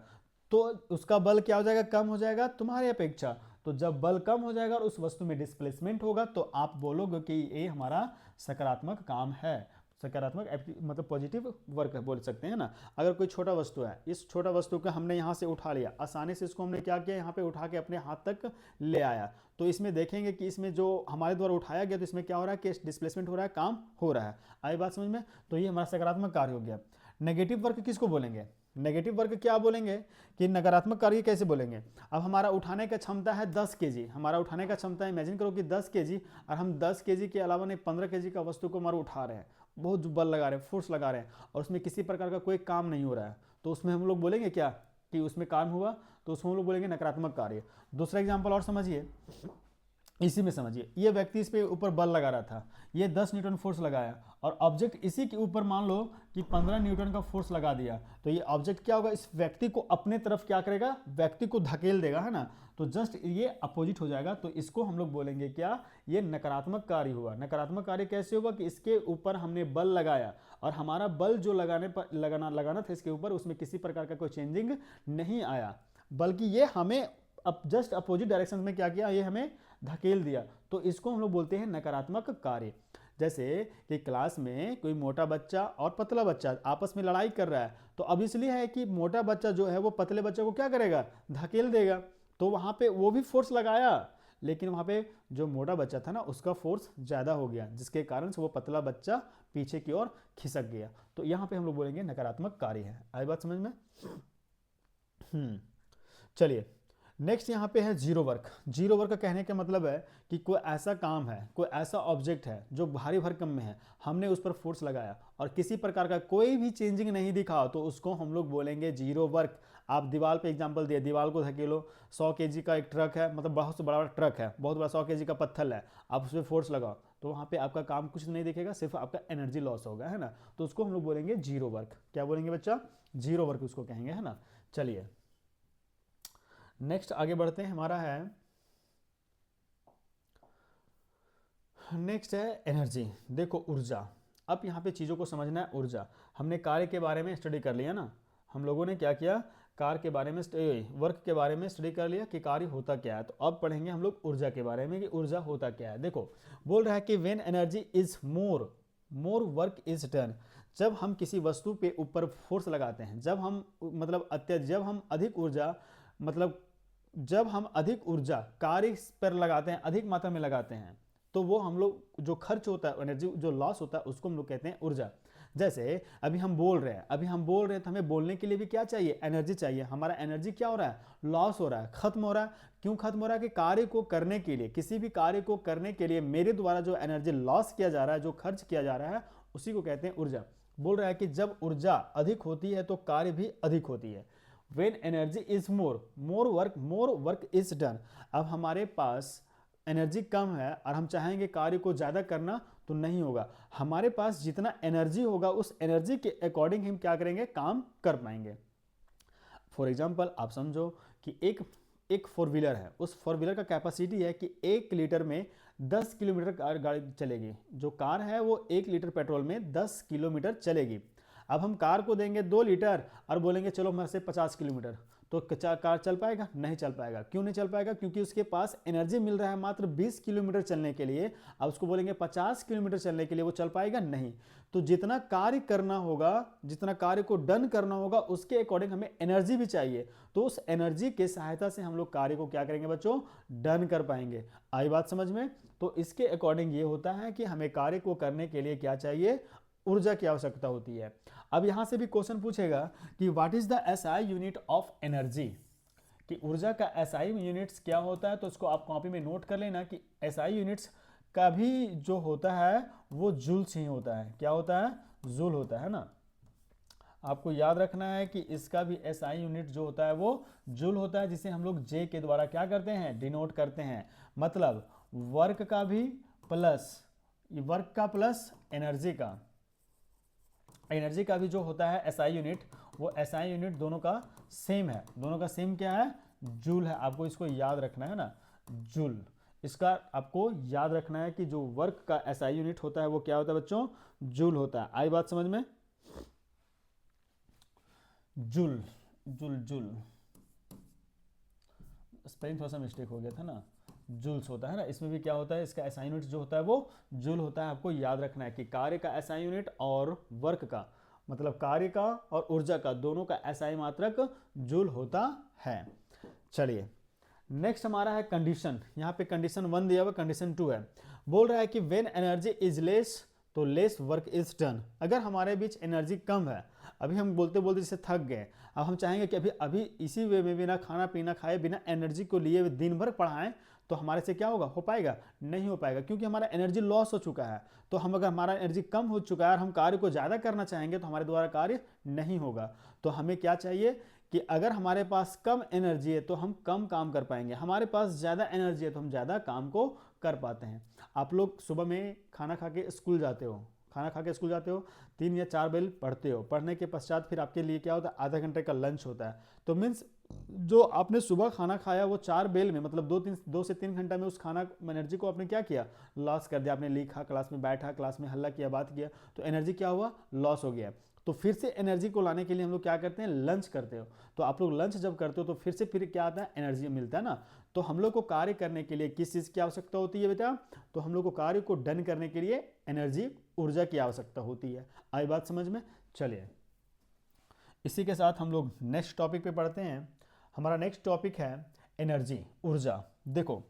तो उसका बल क्या हो जाएगा कम हो जाएगा तुम्हारी अपेक्षा। तो जब बल कम हो जाएगा और उस वस्तु में डिस्प्लेसमेंट होगा तो आप बोलोगे कि ये हमारा सकारात्मक काम है, सकारात्मक मतलब पॉजिटिव वर्क बोल सकते हैं ना। अगर कोई छोटा वस्तु है, इस छोटा वस्तु को हमने यहाँ से उठा लिया, आसानी से इसको हमने क्या किया यहाँ पे उठा के अपने हाथ तक ले आया, तो इसमें देखेंगे कि इसमें जो हमारे द्वारा उठाया गया तो इसमें क्या हो रहा है कि डिस्प्लेसमेंट हो रहा है, काम हो रहा है। आई बात समझ में? तो ये हमारा सकारात्मक कार्य हो गया। नेगेटिव वर्क किसको बोलेंगे, नेगेटिव वर्क क्या बोलेंगे कि नकारात्मक कार्य कैसे बोलेंगे। अब हमारा उठाने का क्षमता है 10 kg, हमारा उठाने का क्षमता इमेजिन करो कि 10 kg, और हम 10 kg के अलावा नहीं 15 kg का वस्तु को हमारा उठा रहे हैं, बहुत बल लगा रहे हैं, फोर्स लगा रहे हैं, और उसमें किसी प्रकार का कोई काम नहीं हो रहा है, तो उसमें हम लोग बोलेंगे क्या कि उसमें काम हुआ, तो उसमें हम लोग बोलेंगे नकारात्मक कार्य। दूसरा एग्जाम्पल और समझिए, इसी में समझिए, ये व्यक्ति इस पे ऊपर बल लगा रहा था, ये 10 न्यूटन फोर्स लगाया और ऑब्जेक्ट इसी के ऊपर मान लो कि 15 न्यूटन का फोर्स लगा दिया, तो ये ऑब्जेक्ट क्या होगा इस व्यक्ति को अपने तरफ क्या करेगा, व्यक्ति को धकेल देगा, है ना। तो जस्ट ये अपोजिट हो जाएगा, तो इसको हम लोग बोलेंगे क्या, ये नकारात्मक कार्य हुआ। नकारात्मक कार्य कैसे हुआ कि इसके ऊपर हमने बल लगाया और हमारा बल जो लगाना था इसके ऊपर, उसमें किसी प्रकार का कोई चेंजिंग नहीं आया, बल्कि ये हमें अब जस्ट अपोजिट डायरेक्शन में क्या किया, ये हमें धकेल दिया, तो इसको हम लोग बोलते हैं नकारात्मक कार्य। जैसे कि क्लास में कोई मोटा बच्चा और पतला बच्चा आपस में लड़ाई कर रहा है, तो अब इसलिए है कि मोटा बच्चा जो है वो पतले बच्चे को क्या करेगा, धकेल देगा, तो वहाँ पे वो भी फोर्स लगाया, लेकिन वहाँ पे जो मोटा बच्चा था ना उसका फोर्स ज़्यादा हो गया, जिसके कारण से वो पतला बच्चा पीछे की ओर खिसक गया, तो यहाँ पे हम लोग बोलेंगे नकारात्मक कार्य है। आई बात समझ में? चलिए नेक्स्ट यहाँ पे है जीरो वर्क। जीरो वर्क का कहने का मतलब है कि कोई ऐसा काम है, कोई ऐसा ऑब्जेक्ट है जो भारी भरकम में है, हमने उस पर फोर्स लगाया और किसी प्रकार का कोई भी चेंजिंग नहीं दिखा, तो उसको हम लोग बोलेंगे जीरो वर्क। आप दीवार पे एग्जांपल दिए, दीवार को धकेलो, 100 kg का एक ट्रक है, मतलब बहुत से बड़ा ट्रक है, बहुत बड़ा 100 kg का पत्थर है, आप उस पर फोर्स लगाओ, तो वहाँ पे आपका काम कुछ नहीं दिखेगा, सिर्फ आपका एनर्जी लॉस होगा, है ना। तो उसको हम लोग बोलेंगे जीरो वर्क। क्या बोलेंगे बच्चा, जीरो वर्क उसको कहेंगे, है ना। चलिए नेक्स्ट आगे बढ़ते हैं, हमारा है नेक्स्ट है एनर्जी। देखो ऊर्जा, अब यहाँ पे चीज़ों को समझना है। ऊर्जा, हमने कार्य के बारे में स्टडी कर लिया ना, हम लोगों ने क्या किया, कार्य के बारे में वर्क के बारे में स्टडी कर लिया कि कार्य होता क्या है। तो अब पढ़ेंगे हम लोग ऊर्जा के बारे में कि ऊर्जा होता क्या है। देखो बोल रहा है कि when energy is more work is done, जब हम किसी वस्तु पे ऊपर फोर्स लगाते हैं, जब हम मतलब जब हम अधिक ऊर्जा मतलब जब हम अधिक ऊर्जा कार्य पर लगाते हैं, अधिक मात्रा में लगाते हैं, तो वो हम लोग जो खर्च होता है, एनर्जी जो लॉस होता है, उसको हम लोग कहते हैं ऊर्जा। जैसे अभी हम बोल रहे हैं, तो हमें बोलने के लिए भी क्या चाहिए, एनर्जी चाहिए। हमारा एनर्जी क्या हो रहा है, लॉस हो रहा है, खत्म हो रहा है। क्यों खत्म हो रहा है कि कार्य को करने के लिए, किसी भी कार्य को करने के लिए मेरे द्वारा जो एनर्जी लॉस किया जा रहा है, जो खर्च किया जा रहा है, उसी को कहते हैं ऊर्जा। बोल रहा है कि जब ऊर्जा अधिक होती है तो कार्य भी अधिक होती है। When energy is more work is done। अब हमारे पास एनर्जी कम है और हम चाहेंगे कार्य को ज़्यादा करना, तो नहीं होगा। हमारे पास जितना एनर्जी होगा उस एनर्जी के अकॉर्डिंग हम क्या करेंगे, काम कर पाएंगे। फॉर एग्जाम्पल आप समझो कि एक फोर व्हीलर है, उस फोर व्हीलर का कैपेसिटी है कि 1 लीटर में 10 किलोमीटर कार गाड़ी चलेगी। जो कार है वो 1 लीटर पेट्रोल में 10 किलोमीटर चलेगी। अब हम कार को देंगे 2 लीटर और बोलेंगे चलो हमारे से 50 किलोमीटर, तो कार चल पाएगा, नहीं चल पाएगा। क्यों नहीं चल पाएगा, क्योंकि उसके पास एनर्जी मिल रहा है मात्र 20 किलोमीटर चलने के लिए। अब उसको बोलेंगे 50 किलोमीटर चलने के लिए, वो चल पाएगा, नहीं। तो जितना कार्य करना होगा, जितना कार्य को डन करना होगा, उसके अकॉर्डिंग हमें एनर्जी भी चाहिए। तो उस एनर्जी के सहायता से हम लोग कार्य को क्या करेंगे बच्चों, डन कर पाएंगे। आई बात समझ में। तो इसके अकॉर्डिंग ये होता है कि हमें कार्य को करने के लिए क्या चाहिए, ऊर्जा की आवश्यकता होती है। अब यहां से भी क्वेश्चन पूछेगा कि what is the SI unit of energy, कि ऊर्जा का एसआई यूनिट्स क्या होता है। तो उसको आप कॉपी में नोट कर लेना कि एसआई यूनिट्स का भी जो होता है वो जूल्स ही होता है। क्या होता है, जूल होता है ना। आपको याद रखना है कि इसका भी एसआई यूनिट जो होता है वो जूल होता है, जिसे हम लोग जे के द्वारा क्या करते हैं, डिनोट करते हैं। मतलब वर्क का भी प्लस एनर्जी का भी जो होता है एसआई यूनिट, वो एसआई यूनिट दोनों का सेम है। दोनों का सेम क्या है, जूल है। आपको इसको याद रखना है ना, जूल। इसका आपको याद रखना है कि जो वर्क का एसआई यूनिट होता है वो क्या होता है बच्चों, जूल होता है। आई बात समझ में। जूल जूल जूल स्पेलिंग थोड़ा सा मिस्टेक हो गया था ना, जूल्स होता है ना। इसमें भी क्या होता है, इसका एसआई यूनिट जो होता है वो जूल होता है। आपको याद रखना है कि कार्य का एसआई यूनिट और वर्क का, मतलब कार्य का और ऊर्जा का, दोनों का एसआई मात्रक जूल होता है। चलिए नेक्स्ट हमारा है कंडीशन। यहाँ पे कंडीशन 1 दिया हुआ, कंडीशन 2 है। बोल रहा है कि व्हेन एनर्जी इज लेस तो लेस वर्क इज डन। अगर हमारे बीच एनर्जी कम है, अभी हम बोलते बोलते जैसे थक गए, अब हम चाहेंगे कि अभी इसी वे में बिना खाना पीना खाए, बिना एनर्जी को लिए दिन भर पढ़ाएं, तो हमारे से क्या होगा, हो पाएगा, नहीं हो पाएगा, क्योंकि हमारा एनर्जी लॉस हो चुका है। तो हम अगर हमारा एनर्जी कम हो चुका है और हम कार्य को ज़्यादा करना चाहेंगे तो हमारे द्वारा कार्य नहीं होगा। तो हमें क्या चाहिए कि अगर हमारे पास कम एनर्जी है तो हम कम काम कर पाएंगे, हमारे पास ज़्यादा एनर्जी है तो हम ज़्यादा काम को कर पाते हैं। आप लोग सुबह में खाना खा के स्कूल जाते हो, 3 या 4 बेल पढ़ते हो। पढ़ने के पश्चात फिर आपके लिए क्या होता है, आधा घंटे का लंच होता है। तो मीन्स जो आपने सुबह खाना खाया वो 4 बेल में, मतलब 2 से 3 घंटा में उस खाना एनर्जी को आपने क्या किया, लॉस कर दिया। आपने लिखा, क्लास में बैठा, क्लास में हल्ला किया, बात किया, तो एनर्जी क्या हुआ, लॉस हो गया। तो फिर से एनर्जी को लाने के लिए हम लोग क्या करते हैं, लंच करते हो। तो आप लोग लंच जब करते हो तो फिर क्या आता है, एनर्जी मिलता है ना। तो हम लोग को कार्य करने के लिए किस चीज़ की आवश्यकता होती है बेटा, तो हम लोग को कार्य को डन करने के लिए एनर्जी, ऊर्जा की आवश्यकता होती है। आई बात समझ में। चलिए इसी के साथ हम लोग नेक्स्ट टॉपिक पे पढ़ते हैं। हमारा नेक्स्ट टॉपिक है एनर्जी, ऊर्जा। देखो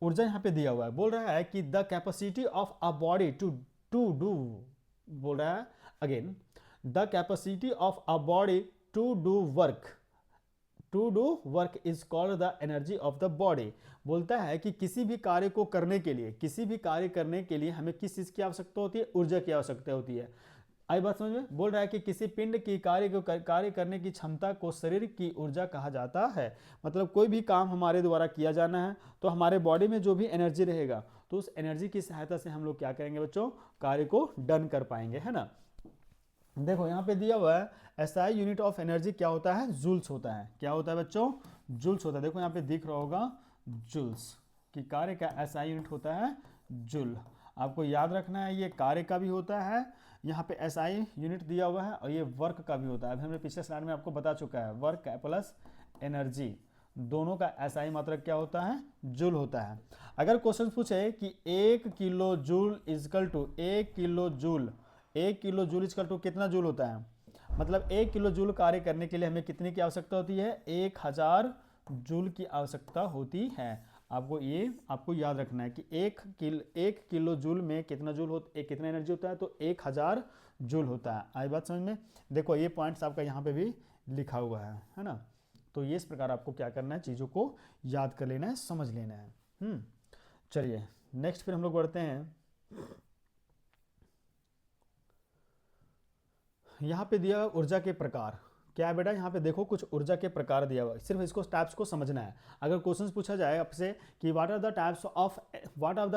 ऊर्जा यहाँ पे दिया हुआ है, बोल रहा है कि the capacity of a body to do, बोल रहा है again, the capacity of a body to do work is called the energy of the body. बोलता है कि किसी भी कार्य करने के लिए हमें किस चीज़ की आवश्यकता होती है, ऊर्जा की आवश्यकता होती है। आई बात समझ में। बोल रहा है कि किसी पिंड की कार्य करने की क्षमता को शरीर की ऊर्जा कहा जाता है। मतलब कोई भी काम हमारे द्वारा किया जाना है तो हमारे बॉडी में जो भी एनर्जी रहेगा तो उस एनर्जी की सहायता से हम लोग क्या करेंगे बच्चों, कार्य को डन कर पाएंगे, है ना। देखो यहाँ पे दिया हुआ है एसआई यूनिट ऑफ एनर्जी क्या होता है, जूल्स होता है। क्या होता है बच्चों, जूल्स होता है। देखो यहाँ पे दिख रहा होगा जूल्स, कि कार्य का एसआई यूनिट होता है जूल। आपको याद रखना है ये कार्य का भी होता है, यहाँ पे एसआई यूनिट दिया हुआ है, और ये वर्क का भी होता है। अभी हमने पिछले स्लाइड में आपको बता चुका है, वर्क प्लस एनर्जी दोनों का एसआई मात्रक क्या होता है, जूल होता है। अगर क्वेश्चन पूछे कि 1 kilo joule equal to 1 kilo joule 1 kilo joule equal to कितना जूल होता है, मतलब 1 किलो जूल कार्य करने के लिए हमें कितने की आवश्यकता होती है, 1000 जूल की आवश्यकता होती है। आपको याद रखना है कि 1 किलो जूल में कितना कितना एनर्जी होता है, तो 1000 जूल होता है। आई बात समझ में? देखो ये पॉइंट्स आपका यहाँ पे भी लिखा हुआ है ना। तो ये इस प्रकार आपको क्या करना है, चीज़ों को याद कर लेना है, समझ लेना है। चलिए नेक्स्ट फिर हम लोग बढ़ते हैं। यहाँ पे दिया ऊर्जा के प्रकार, क्या है बेटा, यहाँ पे देखो कुछ ऊर्जा के प्रकार दिया हुआ है, सिर्फ इसको टाइप्स को समझना है। अगर क्वेश्चन पूछा जाए आपसे कि what are the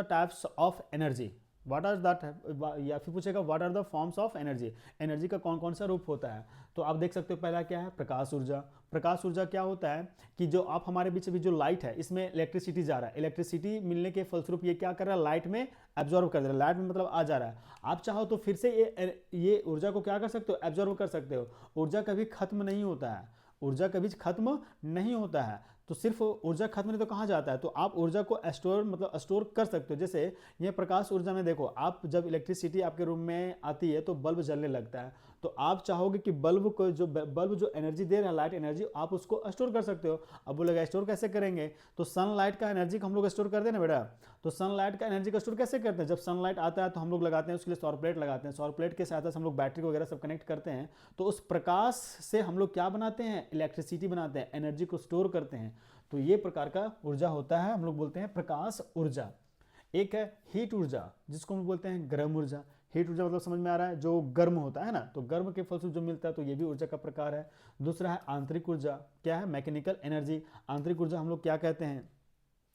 types of energy, या फिर पूछेगा what are the forms of energy, energy का कौन कौन सा रूप होता है, तो आप देख सकते हो पहला क्या है, प्रकाश ऊर्जा। प्रकाश ऊर्जा क्या होता है कि जो आप हमारे बीच अभी जो लाइट है इसमें इलेक्ट्रिसिटी जा रहा है, इलेक्ट्रिसिटी मिलने के फलस्वरूप ये क्या कर रहा है, लाइट में एब्जॉर्व कर दे रहा है, लाइट में मतलब आ जा रहा है। आप चाहो तो फिर से ये ऊर्जा को क्या कर सकते हो, एब्जॉर्व कर सकते हो। ऊर्जा कभी खत्म नहीं होता है, ऊर्जा कभी खत्म नहीं होता है। तो सिर्फ ऊर्जा खत्म नहीं तो कहाँ जाता है, तो आप ऊर्जा को स्टोर कर सकते हो। जैसे ये प्रकाश ऊर्जा में देखो, आप जब इलेक्ट्रिसिटी आपके रूम में आती है तो बल्ब जलने लगता है, तो आप चाहोगे कि बल्ब जो एनर्जी दे रहा है, लाइट एनर्जी, आप उसको स्टोर कर सकते हो। अब बोलेगा स्टोर कैसे करेंगे, तो सनलाइट का एनर्जी को हम लोग स्टोर करते हैं ना बेटा, तो सनलाइट का एनर्जी का स्टोर कैसे करते हैं, जब सनलाइट आता है तो हम लोग लगाते हैं उसके लिए सौर प्लेट लगाते हैं, सौर प्लेट के साथ हम लोग बैटरी वगैरह सब कनेक्ट करते हैं, तो उस प्रकाश से हम लोग क्या बनाते हैं, इलेक्ट्रिसिटी बनाते हैं, एनर्जी को स्टोर करते हैं। तो ये प्रकार का ऊर्जा होता है, हम लोग बोलते हैं प्रकाश ऊर्जा। एक है हीट ऊर्जा, जिसको हम बोलते हैं गर्म ऊर्जा। हीट ऊर्जा मतलब समझ में आ रहा है, जो गर्म होता है ना, तो गर्म के फलस्वरूप जो मिलता है, तो ये भी ऊर्जा का प्रकार है। दूसरा है आंतरिक ऊर्जा, क्या है, मैकेनिकल एनर्जी। आंतरिक ऊर्जा हम लोग क्या कहते हैं,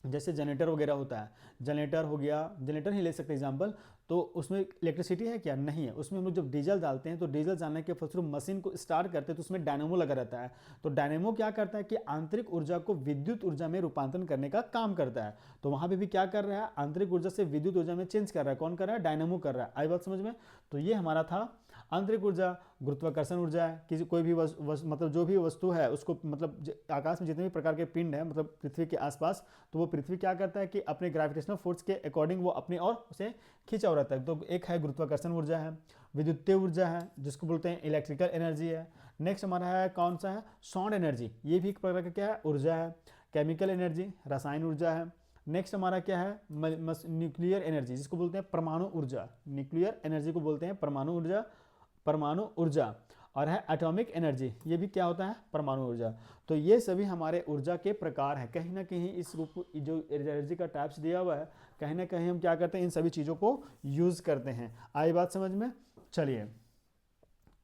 जैसे जनरेटर वगैरह होता है, जनरेटर हो गया, जनरेटर ही ले सकते हैं एग्जाम्पल, तो उसमें इलेक्ट्रिसिटी है क्या, नहीं है, उसमें हम लोग जब डीजल डालते हैं तो डीजल डालने के फलस्वरूप मशीन को स्टार्ट करते हैं तो उसमें डायनेमो लगा रहता है, तो डायनेमो क्या करता है कि आंतरिक ऊर्जा को विद्युत ऊर्जा में रूपांतरण करने का काम करता है। तो वहां पे भी क्या कर रहा है, आंतरिक ऊर्जा से विद्युत ऊर्जा में चेंज कर रहा है, कौन कर रहा है, डायनेमो कर रहा है। आई बात समझ में? तो ये हमारा था आंतरिक ऊर्जा। गुरुत्वाकर्षण ऊर्जा है, किसी कोई भी मतलब जो भी वस्तु है उसको, मतलब आकाश में जितने भी प्रकार के पिंड है मतलब पृथ्वी के आसपास, तो वो पृथ्वी क्या करता है कि अपने ग्रेविटेशनल फोर्स के अकॉर्डिंग वो अपनी ओर उसे खींचा हुआ रहता है। तो एक है गुरुत्वाकर्षण ऊर्जा है, विद्युतीय ऊर्जा है जिसको बोलते हैं इलेक्ट्रिकल एनर्जी है। नेक्स्ट हमारा है कौन सा है, साउंड एनर्जी, ये भी एक प्रकार का क्या है, ऊर्जा है। केमिकल एनर्जी, रसायन ऊर्जा है। नेक्स्ट हमारा क्या है, न्यूक्लियर एनर्जी, जिसको बोलते हैं परमाणु ऊर्जा, न्यूक्लियर एनर्जी को बोलते हैं परमाणु ऊर्जा। और है एटॉमिक एनर्जी, ये भी क्या होता है, परमाणु ऊर्जा। तो ये सभी हमारे ऊर्जा के प्रकार हैं। कहीं ना कहीं इस रूप जो एनर्जी का टाइप्स दिया हुआ है, कहीं ना कहीं हम क्या करते हैं, इन सभी चीज़ों को यूज़ करते हैं। आई बात समझ में? चलिए,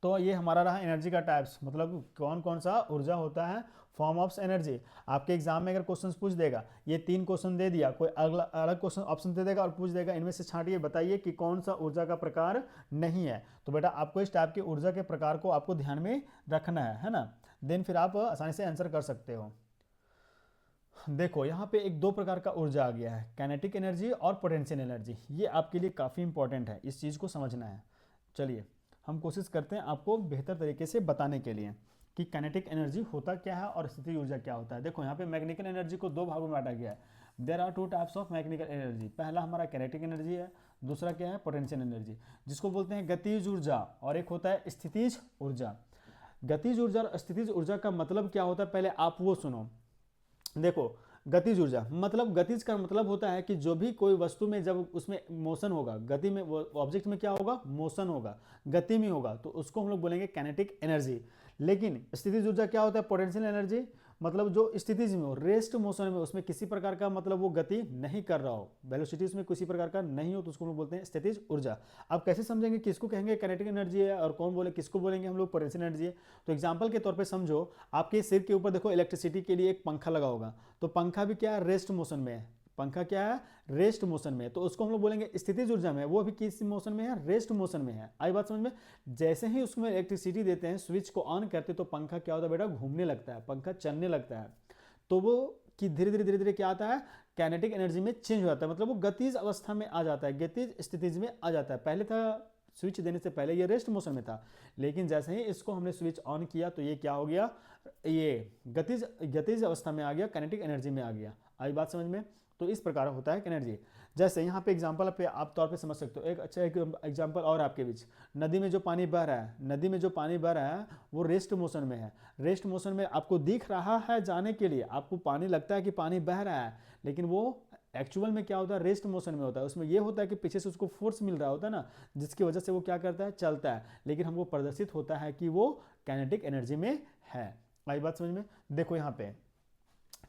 तो ये हमारा रहा एनर्जी का टाइप्स, मतलब कौन कौन सा ऊर्जा होता है, फॉर्म ऑफ एनर्जी। आपके एग्जाम में अगर क्वेश्चन पूछ देगा, ये 3 क्वेश्चन दे दिया, कोई अगला अलग क्वेश्चन ऑप्शन दे देगा और पूछ देगा इनमें से छांटिए, बताइए कि कौन सा ऊर्जा का प्रकार नहीं है, तो बेटा आपको इस टाइप के ऊर्जा के प्रकार को आपको ध्यान में रखना है ना, देन फिर आप आसानी से आंसर कर सकते हो। देखो यहाँ पे एक 2 प्रकार का ऊर्जा आ गया है, काइनेटिक एनर्जी और पोटेंशियल एनर्जी। ये आपके लिए काफ़ी इंपॉर्टेंट है, इस चीज़ को समझना है। चलिए हम कोशिश करते हैं आपको बेहतर तरीके से बताने के लिए कि काइनेटिक एनर्जी होता क्या है और स्थितिज ऊर्जा क्या होता है। देखो यहाँ पे मैकेनिकल एनर्जी को 2 भागों में बांटा गया है। There are 2 types of mechanical energy. पहला हमारा काइनेटिक एनर्जी है, दूसरा क्या है, पोटेंशियल एनर्जी, जिसको बोलते हैं गतिज ऊर्जा, और एक होता है स्थितिज ऊर्जा। गतिज ऊर्जा और स्थितिज ऊर्जा का मतलब क्या होता है, पहले आप वो सुनो। देखो गतिज ऊर्जा मतलब, गतिज का मतलब होता है कि जो भी कोई वस्तु में जब उसमें मोशन होगा, गति में, वो ऑब्जेक्ट में क्या होगा, मोशन होगा, गति में होगा, तो उसको हम लोग बोलेंगे काइनेटिक एनर्जी। लेकिन स्थितिज ऊर्जा क्या होता है, पोटेंशियल एनर्जी, मतलब जो स्थितिज में हो, रेस्ट मोशन में, उसमें किसी प्रकार का मतलब वो गति नहीं कर रहा हो, वेलोसिटी उसमें किसी प्रकार का नहीं हो, तो उसको हम लोग बोलते हैं स्थितिज ऊर्जा। अब कैसे समझेंगे किसको कहेंगे काइनेटिक एनर्जी है और कौन बोले किसको बोलेंगे हम लोग पोटेंशियल एनर्जी है। तो एग्जांपल के तौर पे समझो, आपके सिर के ऊपर देखो इलेक्ट्रिसिटी के लिए एक पंखा लगा होगा, तो पंखा भी क्या है, रेस्ट मोशन में है, पंखा क्या है, रेस्ट मोशन में, तो उसको हम लोग बोलेंगे स्थितिज ऊर्जा में, वो भी किस मोशन में है, रेस्ट मोशन में है। आई बात समझ में? जैसे ही उसमें इलेक्ट्रिसिटी देते हैं, स्विच को ऑन करते तो पंखा क्या होता है बेटा, घूमने लगता है, पंखा चलने लगता है, तो वो कि धीरे धीरे क्या आता है, काइनेटिक एनर्जी में चेंज हो जाता है, मतलब वो गतिज अवस्था में आ जाता है, गतिज स्थितिज में आ जाता है। पहले था स्विच देने से पहले ये रेस्ट मोशन में था, लेकिन जैसे ही इसको हमने स्विच ऑन किया तो ये क्या हो गया, ये गतिज अवस्था में आ गया, काइनेटिक एनर्जी में आ गया। आई बात समझ में? तो इस प्रकार होता है एनर्जी। जैसे यहाँ पे एग्जांपल पे आप तौर पे समझ सकते हो, एक अच्छा एक एग्जांपल और आपके बीच, नदी में जो पानी बह रहा है, नदी में जो पानी बह रहा है वो रेस्ट मोशन में है। रेस्ट मोशन में आपको दिख रहा है जाने के लिए, आपको पानी लगता है कि पानी बह रहा है, लेकिन वो एक्चुअल में क्या होता है, रेस्ट मोशन में होता है। उसमें ये होता है कि पीछे से उसको फोर्स मिल रहा होता है ना, जिसकी वजह से वो क्या करता है, चलता है, लेकिन हमको प्रदर्शित होता है कि वो काइनेटिक एनर्जी में है। आई बात समझ में? देखो यहाँ पे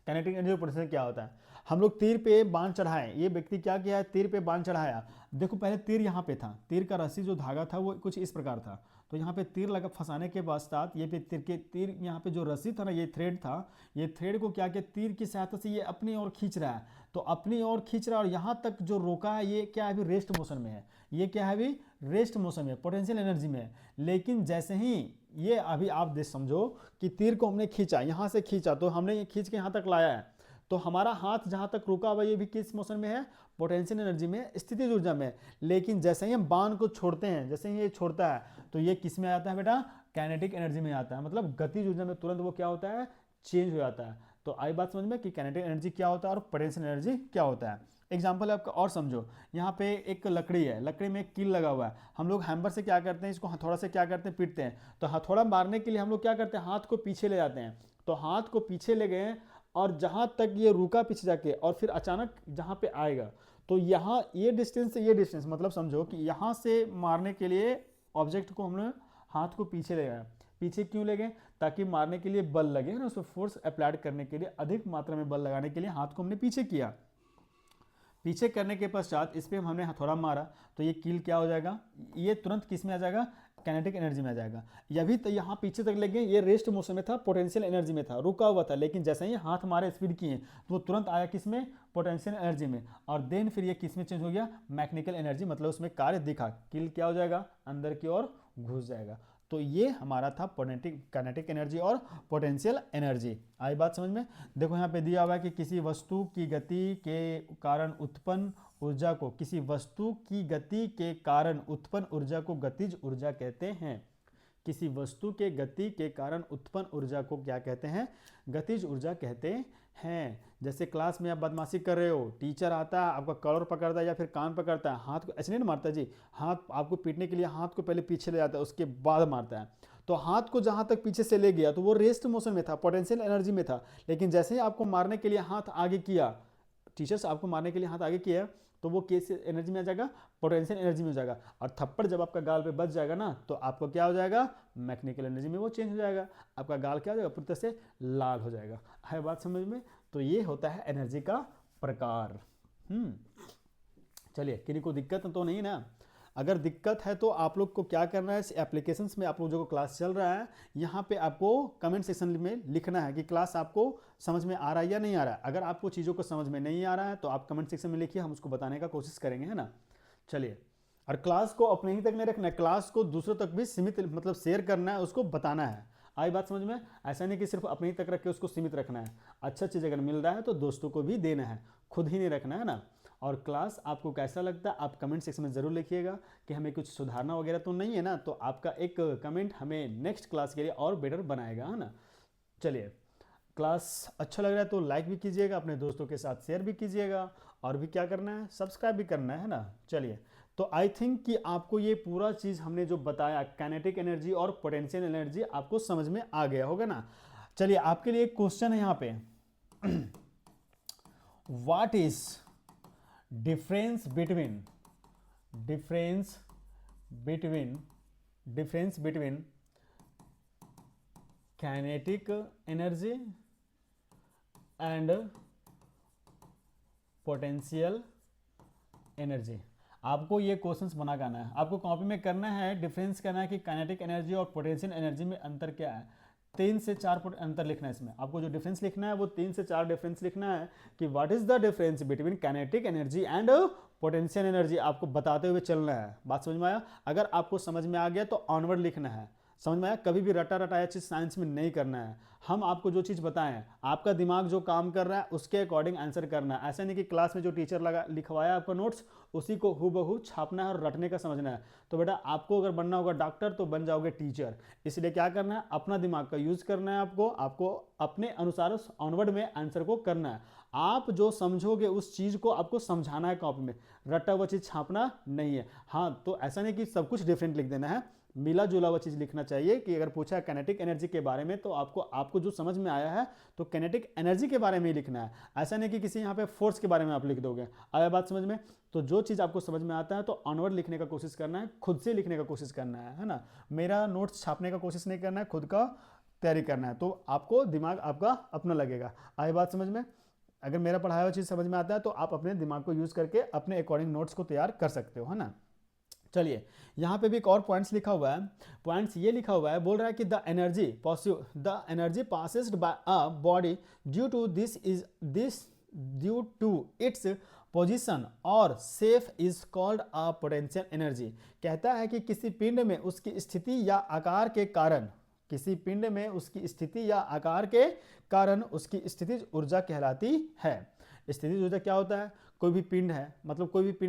काइनेटिक एनर्जी पोटेंशियल क्या होता है। हम लोग तीर पे बाण चढ़ाए, ये व्यक्ति क्या किया है, तीर पे बाण चढ़ाया। देखो पहले तीर यहाँ पे था, तीर का रस्सी जो धागा था वो कुछ इस प्रकार था, तो यहाँ पे तीर लगा फंसाने के पश्चात ये पे तीर यहाँ पे जो रस्सी था ना, ये थ्रेड था, ये थ्रेड को क्या किया, तीर की सहायता से ये अपनी ओर खींच रहा है, तो अपनी ओर खींच रहा है और यहाँ तक जो रोका है ये क्या है, अभी रेस्ट मोशन में है। ये क्या है, अभी रेस्ट मोशन में, पोटेंशियल एनर्जी में है। लेकिन जैसे ही ये अभी आप देख समझो कि तीर को हमने खींचा, यहाँ से खींचा, तो हमने ये खींच के यहाँ तक लाया है, तो हमारा हाथ जहाँ तक रुका हुआ ये भी किस मोशन में है, पोटेंशियल एनर्जी में, स्थितिज ऊर्जा में। लेकिन जैसे ही हम बाण को छोड़ते हैं, जैसे ही ये छोड़ता है, तो ये किस में आता है बेटा, काइनेटिक एनर्जी में आता है। मतलब गतिज ऊर्जा में तुरंत वो क्या होता है, चेंज हो जाता है। तो आई बात समझ में कि काइनेटिक एनर्जी क्या होता है और पोटेंशियल एनर्जी क्या होता है। एग्जाम्पल आपका और समझो, यहाँ पे एक लकड़ी है, लकड़ी में एक कील लगा हुआ है, हम लोग हैमर से क्या करते हैं, इसको हथौड़ा से क्या करते हैं, पीटते हैं। तो हथौड़ा मारने के लिए हम लोग क्या करते हैं, हाथ को पीछे ले जाते हैं, तो हाथ को पीछे ले गए और जहां तक ये रुका पीछे जाके, और फिर अचानक जहां पे आएगा, तो यहाँ ये डिस्टेंस से ये डिस्टेंस, मतलब समझो कि यहाँ से मारने के लिए ऑब्जेक्ट को हमने हाथ को पीछे ले गया। पीछे क्यों ले गए, ताकि मारने के लिए बल लगे ना, उसको फोर्स अप्लाइड करने के लिए, अधिक मात्रा में बल लगाने के लिए हाथ को हमने पीछे किया। पीछे करने के पश्चात इस पर हमने हथौड़ा मारा, तो ये कील क्या हो जाएगा, ये तुरंत किस में आ जाएगा, काइनेटिक एनर्जी में आ जाएगा। यह भी तो यहाँ पीछे तक ले गए, ये रेस्ट मोशन में था, पोटेंशियल एनर्जी में था, रुका हुआ था, लेकिन जैसे ही हाथ हमारे स्पीड किए तो वो तुरंत आया किस में, पोटेंशियल एनर्जी में, और देन फिर ये किस में चेंज हो गया, मैकेनिकल एनर्जी, मतलब उसमें कार्य दिखा, कील क्या हो जाएगा, अंदर की ओर घुस जाएगा। तो ये हमारा था काइनेटिक एनर्जी और पोटेंशियल एनर्जी। आई बात समझ में? देखो यहाँ पे दिया हुआ है कि किसी वस्तु की गति के कारण उत्पन्न ऊर्जा को, किसी वस्तु की गति के कारण उत्पन्न ऊर्जा को गतिज ऊर्जा कहते हैं। किसी वस्तु के गति के कारण उत्पन्न ऊर्जा को क्या कहते हैं, गतिज ऊर्जा कहते हैं। जैसे क्लास में आप बदमाशी कर रहे हो, टीचर आता है, आपका कॉलर पकड़ता है या फिर कान पकड़ता है, हाथ को ऐसे नहीं मारता जी, हाथ आपको पीटने के लिए हाथ को पहले पीछे ले जाता है, उसके बाद मारता है। तो हाथ को जहां तक पीछे से ले गया तो वो रेस्ट मोशन में था, पोटेंशियल एनर्जी में था, लेकिन जैसे ही आपको मारने के लिए हाथ आगे किया, टीचर्स आपको मारने के लिए हाथ आगे किया, तो वो किस एनर्जी में आ जाएगा, पोटेंशियल एनर्जी में हो जाएगा। और थप्पड़ जब आपका गाल पे बच जाएगा ना, तो आपको क्या हो जाएगा, मैकेनिकल एनर्जी में वो चेंज हो जाएगा, आपका गाल क्या हो जाएगा, पूरी तरह से लाल हो जाएगा। है बात समझ में? तो ये होता है एनर्जी का प्रकार। चलिए, किसी को दिक्कत तो नहीं ना? अगर दिक्कत है तो आप लोग को क्या करना है, एप्लीकेशंस में आप लोग जो क्लास चल रहा है, यहाँ पे आपको कमेंट सेक्शन में लिखना है कि क्लास आपको समझ में आ रहा है या नहीं आ रहा है। अगर आपको चीज़ों को समझ में नहीं आ रहा है तो आप कमेंट सेक्शन में लिखिए, हम उसको बताने का कोशिश करेंगे, है ना। चलिए, और क्लास को अपने ही तक नहीं रखना है, क्लास को दूसरों तक भी सीमित, मतलब शेयर करना है, उसको बताना है। आई बात समझ में? ऐसा नहीं कि सिर्फ अपने ही तक रख के उसको सीमित रखना है, अच्छा चीज़ अगर मिल रहा है तो दोस्तों को भी देना है, खुद ही नहीं रखना है ना। और क्लास आपको कैसा लगता है आप कमेंट सेक्शन में ज़रूर लिखिएगा कि हमें कुछ सुधारना वगैरह तो नहीं है ना, तो आपका एक कमेंट हमें नेक्स्ट क्लास के लिए और बेटर बनाएगा, है ना। चलिए, क्लास अच्छा लग रहा है तो लाइक भी कीजिएगा, अपने दोस्तों के साथ शेयर भी कीजिएगा, और भी क्या करना है, सब्सक्राइब भी करना है ना। चलिए, तो आई थिंक कि आपको ये पूरा चीज़ हमने जो बताया, काइनेटिक एनर्जी और पोटेंशियल एनर्जी, आपको समझ में आ गया होगा ना। चलिए, आपके लिए एक क्वेश्चन है यहाँ पे, what is difference between kinetic energy and potential energy। आपको ये क्वेश्चंस बना करना है, आपको कॉपी में करना है, डिफरेंस करना है कि काइनेटिक एनर्जी और पोटेंशियल एनर्जी में अंतर क्या है। 3 से 4 अंतर लिखना है इसमें, आपको जो डिफरेंस लिखना है वो 3 से 4 डिफरेंस लिखना है कि what is the difference between kinetic energy and potential energy, आपको बताते हुए चलना है। बात समझ में आया? अगर आपको समझ में आ गया तो ऑनवर्ड लिखना है, समझ में आया? कभी भी रटा रटाया चीज़ साइंस में नहीं करना है। हम आपको जो चीज़ बताएं, आपका दिमाग जो काम कर रहा है उसके अकॉर्डिंग आंसर करना है। ऐसा नहीं कि क्लास में जो टीचर लगा लिखवाया आपका नोट्स उसी को हूबहू छापना है और रटने का समझना है। तो बेटा आपको अगर बनना होगा डॉक्टर तो बन जाओगे टीचर। इसलिए क्या करना है, अपना दिमाग का यूज़ करना है, आपको अपने अनुसार ऑनवर्ड में आंसर को करना है। आप जो समझोगे उस चीज़ को आपको समझाना है कॉपी में, रटा हुआ चीज़ छापना नहीं है। हाँ, तो ऐसा नहीं कि सब कुछ डिफरेंट लिख देना है, मिला जुला हुआ चीज़ लिखना चाहिए। कि अगर पूछा काइनेटिक एनर्जी के बारे में तो आपको जो समझ में आया है तो काइनेटिक एनर्जी के बारे में ही लिखना है। ऐसा नहीं कि किसी यहाँ पे फोर्स के बारे में आप लिख दोगे। आया बात समझ में? तो जो चीज़ आपको समझ में आता है तो ऑनवर्ड लिखने का कोशिश करना है, खुद से लिखने का कोशिश करना है ना। मेरा नोट्स छापने का कोशिश नहीं करना है, खुद का तैयारी करना है। तो आपको दिमाग आपका अपना लगेगा। आया बात समझ में? अगर मेरा पढ़ाया हुआ चीज़ समझ में आता है तो आप अपने दिमाग को यूज़ करके अपने अकॉर्डिंग नोट्स को तैयार कर सकते हो, है ना। चलिए, यहाँ पे भी एक और पॉइंट्स लिखा हुआ है। पॉइंट्स ये लिखा हुआ है, बोल रहा है कि the energy possessed by a body due to its position or shape is called a potential energy. कहता है कि किसी पिंड में उसकी स्थिति या आकार के कारण, उसकी स्थितिज ऊर्जा कहलाती है। स्थितिज ऊर्जा क्या होता है? कोई भी पिंड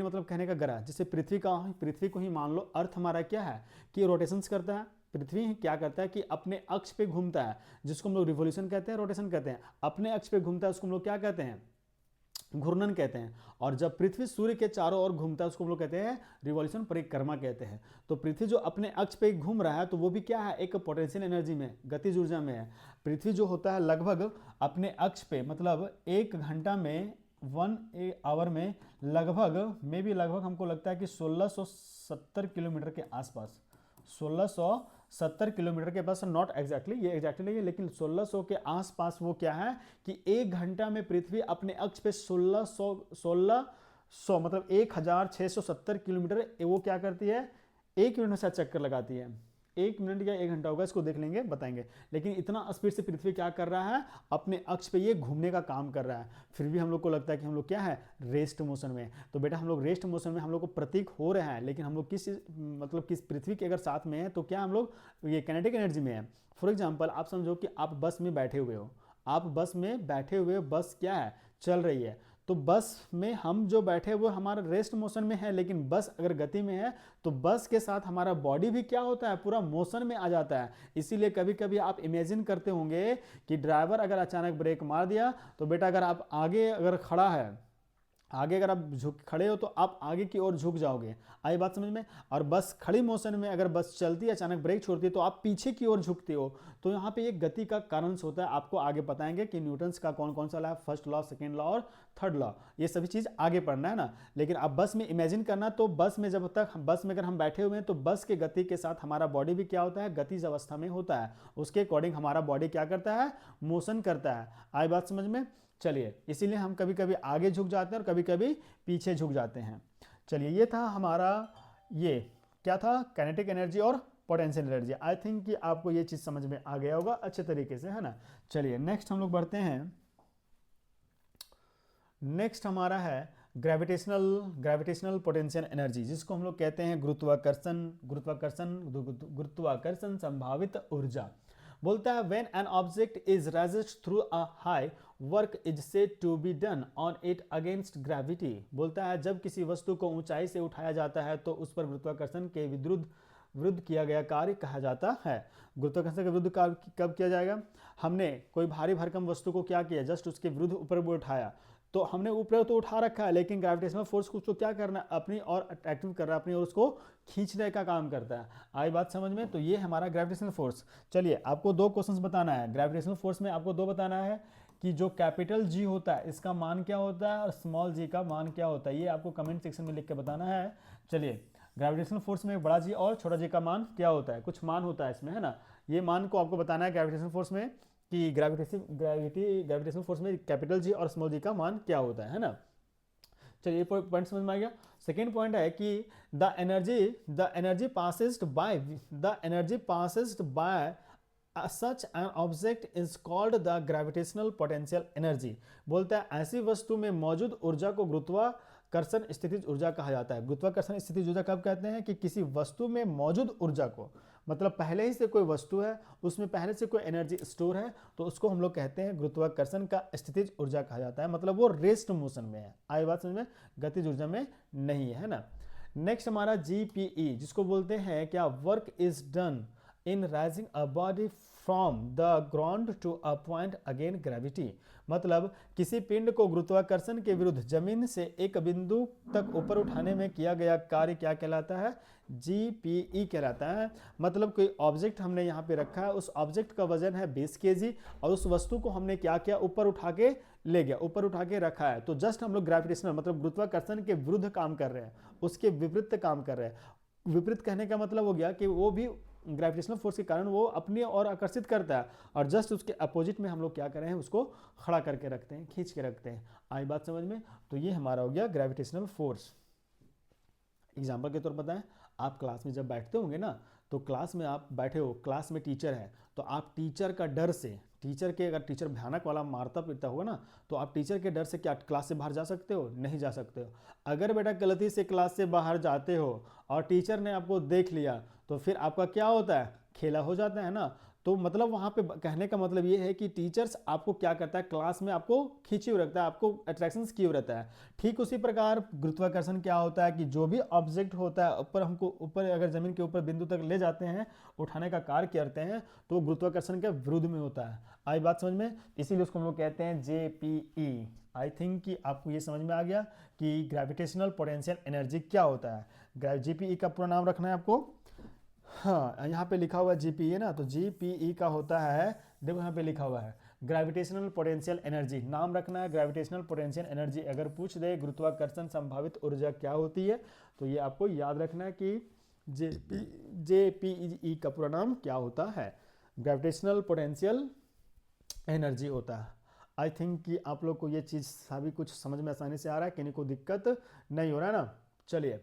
मतलब कहने का ग्रह, जैसे पृथ्वी को ही मान लो। अर्थ हमारा क्या है कि रोटेशंस करता है। पृथ्वी क्या करता है कि अपने अक्ष पे घूमता है, जिसको हम लोग रिवोल्यूशन कहते हैं, रोटेशन कहते हैं। अपने अक्ष पे घूमता है उसको हम लोग क्या कहते हैं? घूर्णन कहते हैं। और जब पृथ्वी सूर्य के चारों ओर घूमता है उसको हम लोग कहते हैं रिवॉल्यूशन, परिक्रमा कहते हैं। तो पृथ्वी जो अपने अक्ष पे घूम रहा है तो वो भी क्या है? एक पोटेंशियल एनर्जी में, गतिज ऊर्जा में है। पृथ्वी जो होता है लगभग अपने अक्ष पे, मतलब 1 घंटा में 1 आवर में लगभग हमको लगता है कि 1670 किलोमीटर के आसपास, 1670 किलोमीटर के पास, नॉट एग्जैक्टली, ये एग्जैक्टली नहीं है लेकिन 1600 के आसपास वो क्या है कि 1 घंटा में पृथ्वी अपने अक्ष पे 1600 मतलब 1670 किलोमीटर वो क्या करती है? 1 मिनट में शायद चक्कर लगाती है। 1 मिनट या 1 घंटा होगा, इसको देख लेंगे, बताएंगे। लेकिन इतना स्पीड से पृथ्वी क्या कर रहा है? अपने अक्ष पे ये घूमने का काम कर रहा है। फिर भी हम लोग को लगता है कि हम लोग क्या है? रेस्ट मोशन में। तो बेटा हम लोग रेस्ट मोशन में हम लोग को प्रतीक हो रहे हैं, लेकिन हम लोग किस पृथ्वी के अगर साथ में है तो क्या हम लोग ये काइनेटिक एनर्जी में है। फॉर एग्जाम्पल आप समझो कि आप बस में बैठे हुए हो, बस क्या है? चल रही है। तो बस में हम जो बैठे हुए हमारा रेस्ट मोशन में है, लेकिन बस अगर गति में है तो बस के साथ हमारा बॉडी भी क्या होता है? पूरा मोशन में आ जाता है। इसीलिए कभी कभी आप इमेजिन करते होंगे कि ड्राइवर अगर अचानक ब्रेक मार दिया तो बेटा अगर आप आगे अगर आप खड़े हो तो आप आगे की ओर झुक जाओगे। आई बात समझ में? और बस खड़ी मोशन में अगर बस चलती है अचानक ब्रेक छोड़ती है तो आप पीछे की ओर झुकते हो। तो यहाँ पे एक गति का कारण होता है, आपको आगे बताएंगे कि न्यूटन्स का कौन कौन सा लॉ है, फर्स्ट लॉ, सेकेंड लॉ और थर्ड लॉ, ये सभी चीज़ आगे पढ़ना है ना। लेकिन आप बस में इमेजिन करना, तो बस में अगर हम बैठे हुए हैं तो बस के गति के साथ हमारा बॉडी भी क्या होता है? गतिज अवस्था में होता है। उसके अकॉर्डिंग हमारा बॉडी क्या करता है? मोशन करता है। आई बात समझ में? चलिए, इसीलिए हम कभी कभी आगे झुक जाते हैं और कभी कभी पीछे झुक जाते हैं। चलिए, ये था हमारा, ये क्या था? काइनेटिक एनर्जी और पोटेंशियल एनर्जी। आई थिंक कि आपको ये चीज़ समझ में आ गया होगा अच्छे तरीके से, है ना। चलिए नेक्स्ट हम लोग बढ़ते हैं। नेक्स्ट हमारा है ग्रेविटेशनल पोटेंशियल एनर्जी, जिसको हम लोग कहते हैं गुरुत्वाकर्षण संभावित ऊर्जा। बोलता है when an object is resist through a high work is said to be done on it against gravity. बोलता है जब किसी वस्तु को ऊंचाई से उठाया जाता है तो उस पर गुरुत्वाकर्षण के विरुद्ध किया गया कार्य कहा जाता है। गुरुत्वाकर्षण के विरुद्ध कार्य कब किया जाएगा? हमने कोई भारी भरकम वस्तु को क्या किया? जस्ट उसके विरुद्ध ऊपर उठाया, तो हमने ऊपर तो उठा रखा है, लेकिन ग्रेविटेशनल फोर्स को उसको क्या करना है? अपनी और अट्रैक्टिव कर रहा है, अपनी और उसको खींचने का काम करता है। आई बात समझ में? तो ये हमारा ग्रेविटेशनल फोर्स। चलिए, आपको 2 क्वेश्चंस बताना है ग्रेविटेशनल फोर्स में। आपको 2 बताना है कि जो कैपिटल जी होता है इसका मान क्या होता है और स्मॉल जी का मान क्या होता है। ये आपको कमेंट सेक्शन में लिख के बताना है। चलिए, ग्रेविटेशनल फोर्स में बड़ा जी और छोटा जी का मान क्या होता है? कुछ मान होता है इसमें, है ना। ये मान को आपको बताना है ग्रेविटेशनल फोर्स में कि ग्रेविटेशनल फोर्स में कैपिटल जी और स्मॉल जी का मान क्या होता है ना। चलिए, पॉइंट समझ में आ गया। सेकेंड पॉइंट है कि the energy possessed by such an object is called the gravitational potential energy. बोलता है ऐसी वस्तु में मौजूद ऊर्जा को गुरुत्वाकर्षण स्थितिज ऊर्जा कहा जाता है। गुरुत्वाकर्षण स्थितिज ऊर्जा कब कहते हैं कि किसी वस्तु में मौजूद ऊर्जा को, मतलब पहले ही से कोई वस्तु है उसमें पहले से कोई एनर्जी स्टोर है तो उसको हम लोग कहते हैं गुरुत्वाकर्षण का स्थितिज ऊर्जा कहा जाता है, मतलब वो रेस्ट मोशन में है। आई बात समझ में, गतिज ऊर्जा में नहीं है ना। नेक्स्ट हमारा जीपीई, जिसको बोलते हैं क्या, work is done in raising a body from the ground to a point again gravity, मतलब किसी पिंड को गुरुत्वाकर्षण के विरुद्ध जमीन से एक बिंदु तक ऊपर उठाने में किया गया कार्य क्या कहलाता है, जीपीई कहलाता है। मतलब कोई ऑब्जेक्ट हमने यहाँ पे रखा है, उस ऑब्जेक्ट का वजन है 20 केजी और उस वस्तु को हमने क्या किया, ऊपर उठा के ले गया, ऊपर उठा के रखा है, तो जस्ट हम लोग ग्रेविटेशनल मतलब गुरुत्वाकर्षण के विरुद्ध काम कर रहे हैं, उसके विपरीत काम कर रहे हैं। विपरीत कहने का मतलब हो गया कि वो भी ग्रेविटेशनल फोर्स के कारण वो अपनी ओर आकर्षित करता है और जस्ट उसके अपोजिट में हम लोग क्या कर रहे हैं, उसको खड़ा करके रखते हैं, खींच के रखते हैं। आई बात समझ में, तो ये हमारा हो गया ग्रेविटेशनल फोर्स। एग्जाम्पल के तौर पर बताएं, आप क्लास में जब बैठते होंगे ना, तो क्लास में आप बैठे हो, क्लास में टीचर है, तो आप टीचर का डर से, टीचर के अगर टीचर भयानक वाला मारता पीटता होगा ना, तो आप टीचर के डर से क्या क्लास से बाहर जा सकते हो, नहीं जा सकते हो। अगर बेटा गलती से क्लास से बाहर जाते हो और टीचर ने आपको देख लिया तो फिर आपका क्या होता है, खेला हो जाता है ना। तो मतलब वहाँ पे कहने का मतलब ये है कि टीचर्स आपको क्या करता है, क्लास में आपको खींचे हुए रखता है, आपको अट्रैक्शन किए हुए रहता है। ठीक उसी प्रकार गुरुत्वाकर्षण क्या होता है कि जो भी ऑब्जेक्ट होता है ऊपर, हमको ऊपर अगर जमीन के ऊपर बिंदु तक ले जाते हैं, उठाने का कार्य करते हैं, तो गुरुत्वाकर्षण के विरुद्ध में होता है। आई बात समझ में, इसीलिए उसको हम लोग कहते हैं जेपीई। आई थिंक कि आपको ये समझ में आ गया कि ग्रेविटेशनल पोटेंशियल एनर्जी क्या होता है। जीपीई का पूरा नाम रखना है आपको। हाँ, यहाँ पे लिखा हुआ है जीपीई ना, तो जीपीई का होता है, देखो यहाँ पे लिखा हुआ है ग्रेविटेशनल पोटेंशियल एनर्जी, नाम रखना है ग्रेविटेशनल पोटेंशियल एनर्जी। अगर पूछ दे गुरुत्वाकर्षण संभावित ऊर्जा क्या होती है, तो ये आपको याद रखना है कि जेपीई का पूरा नाम क्या होता है, ग्रेविटेशनल पोटेंशियल एनर्जी होता है। आई थिंक कि आप लोग को ये चीज़ सभी कुछ समझ में आसानी से आ रहा है, किन्हीं को दिक्कत नहीं हो रहा है ना। चलिए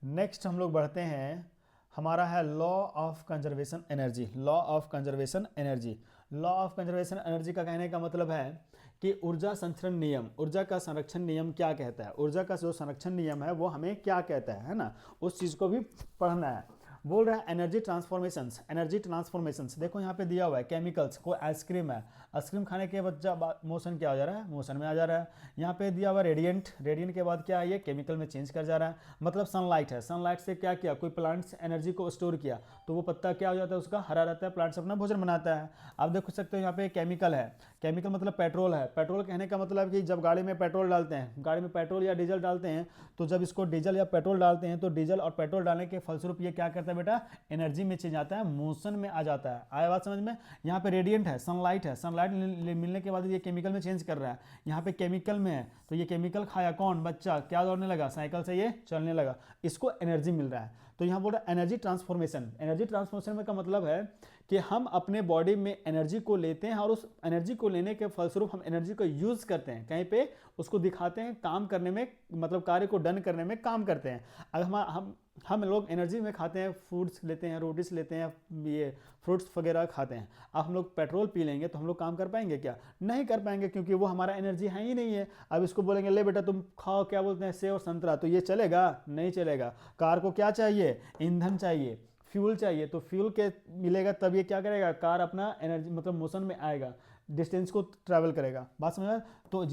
नेक्स्ट हम लोग बढ़ते हैं, हमारा है law of conservation energy. Law of conservation energy, law of conservation energy का कहने का मतलब है कि ऊर्जा संरक्षण नियम, ऊर्जा का संरक्षण नियम क्या कहता है, ऊर्जा का जो संरक्षण नियम है वो हमें क्या कहता है ना, उस चीज़ को भी पढ़ना है। बोल रहा है एनर्जी ट्रांसफॉर्मेशंस, एनर्जी ट्रांसफॉर्मेशंस। देखो यहाँ पे दिया हुआ है केमिकल्स को, आइसक्रीम है, आइसक्रीम खाने के बाद मोशन क्या हो जा रहा है, मोशन में आ जा रहा है। यहाँ पे दिया हुआ रेडिएंट, रेडिएंट के बाद क्या है, ये केमिकल में चेंज कर जा रहा है। मतलब सनलाइट है, सनलाइट से क्या किया, कोई प्लांट्स एनर्जी को स्टोर किया तो वो पत्ता क्या हो जाता है, उसका हरा रहता है, प्लांट्स अपना भोजन बनाता है। आप देख सकते हो यहाँ पे केमिकल है, केमिकल मतलब पेट्रोल है। पेट्रोल कहने का मतलब कि जब गाड़ी में पेट्रोल डालते हैं, गाड़ी में पेट्रोल या डीजल डालते हैं, तो जब इसको डीजल या पेट्रोल डालते हैं तो डीजल और पेट्रोल डालने के फलस्वरूप ये क्या करता है बेटा, एनर्जी में चेंज आता है, मोशन में आ जाता है। आया बात समझ में। यहाँ पे रेडिएंट है, सनलाइट है, सनलाइट मिलने के बाद ये केमिकल में चेंज कर रहा है। यहाँ पे केमिकल में है तो ये केमिकल खाया कौन, बच्चा, क्या दौड़ने लगा, साइकिल से ये चलने लगा, इसको एनर्जी मिल रहा है। तो यहाँ बोल रहा है एनर्जी ट्रांसफॉर्मेशन। एनर्जी ट्रांसफॉर्मेशन का मतलब है कि हम अपने बॉडी में एनर्जी को लेते हैं और उस एनर्जी को लेने के फलस्वरूप हम एनर्जी को यूज़ करते हैं, कहीं पे उसको दिखाते हैं, काम करने में, मतलब कार्य को डन करने में काम करते हैं। अगर हम लोग एनर्जी में खाते हैं, फूड्स लेते हैं, रोटीज लेते हैं, ये फ्रूट्स वगैरह खाते हैं। अब हम लोग पेट्रोल पी लेंगे तो हम लोग काम कर पाएंगे क्या, नहीं कर पाएंगे, क्योंकि वो हमारा एनर्जी है ही नहीं है। अब इसको बोलेंगे ले बेटा तुम खाओ, क्या बोलते हैं, सेब और संतरा, तो ये चलेगा, नहीं चलेगा। कार को क्या चाहिए, ईंधन चाहिए, फ्यूल चाहिए, तो फ्यूल के मिलेगा तब ये क्या करेगा, कार अपना एनर्जी मतलब मोशन में आएगा, डिस्टेंस को ट्रैवल करेगा। बात समझ में। तो